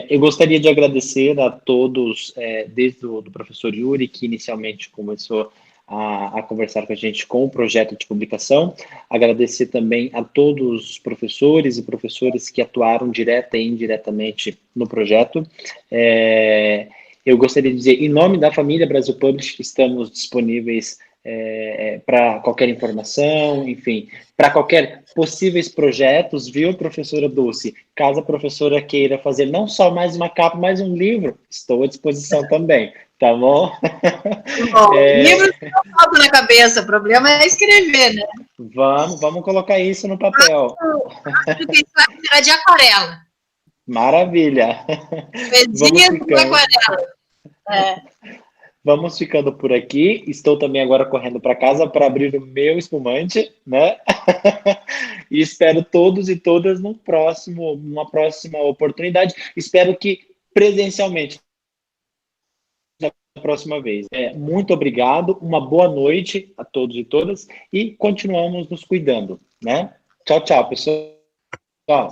Eu gostaria de agradecer a todos, desde o professor Yuri, que inicialmente começou a conversar com a gente com o projeto de publicação, agradecer também a todos os professores e professoras que atuaram direta e indiretamente no projeto. Eu gostaria de dizer, em nome da família Brasil Publish, estamos disponíveis para qualquer informação, enfim, para qualquer possíveis projetos, viu, professora Dulce? Caso a professora queira fazer não só mais uma capa, mais um livro, estou à disposição também, tá bom? Livro não falta na cabeça, o problema é escrever, né? Vamos colocar isso no papel. Acho que será de aquarela. Maravilha. Poesia com aquarela. Vamos ficando por aqui. Estou também agora correndo para casa para abrir o meu espumante, né? E espero todos e todas numa próxima oportunidade. Espero que presencialmente da próxima vez. Muito obrigado, uma boa noite a todos e todas e continuamos nos cuidando, né? Tchau, tchau, pessoal.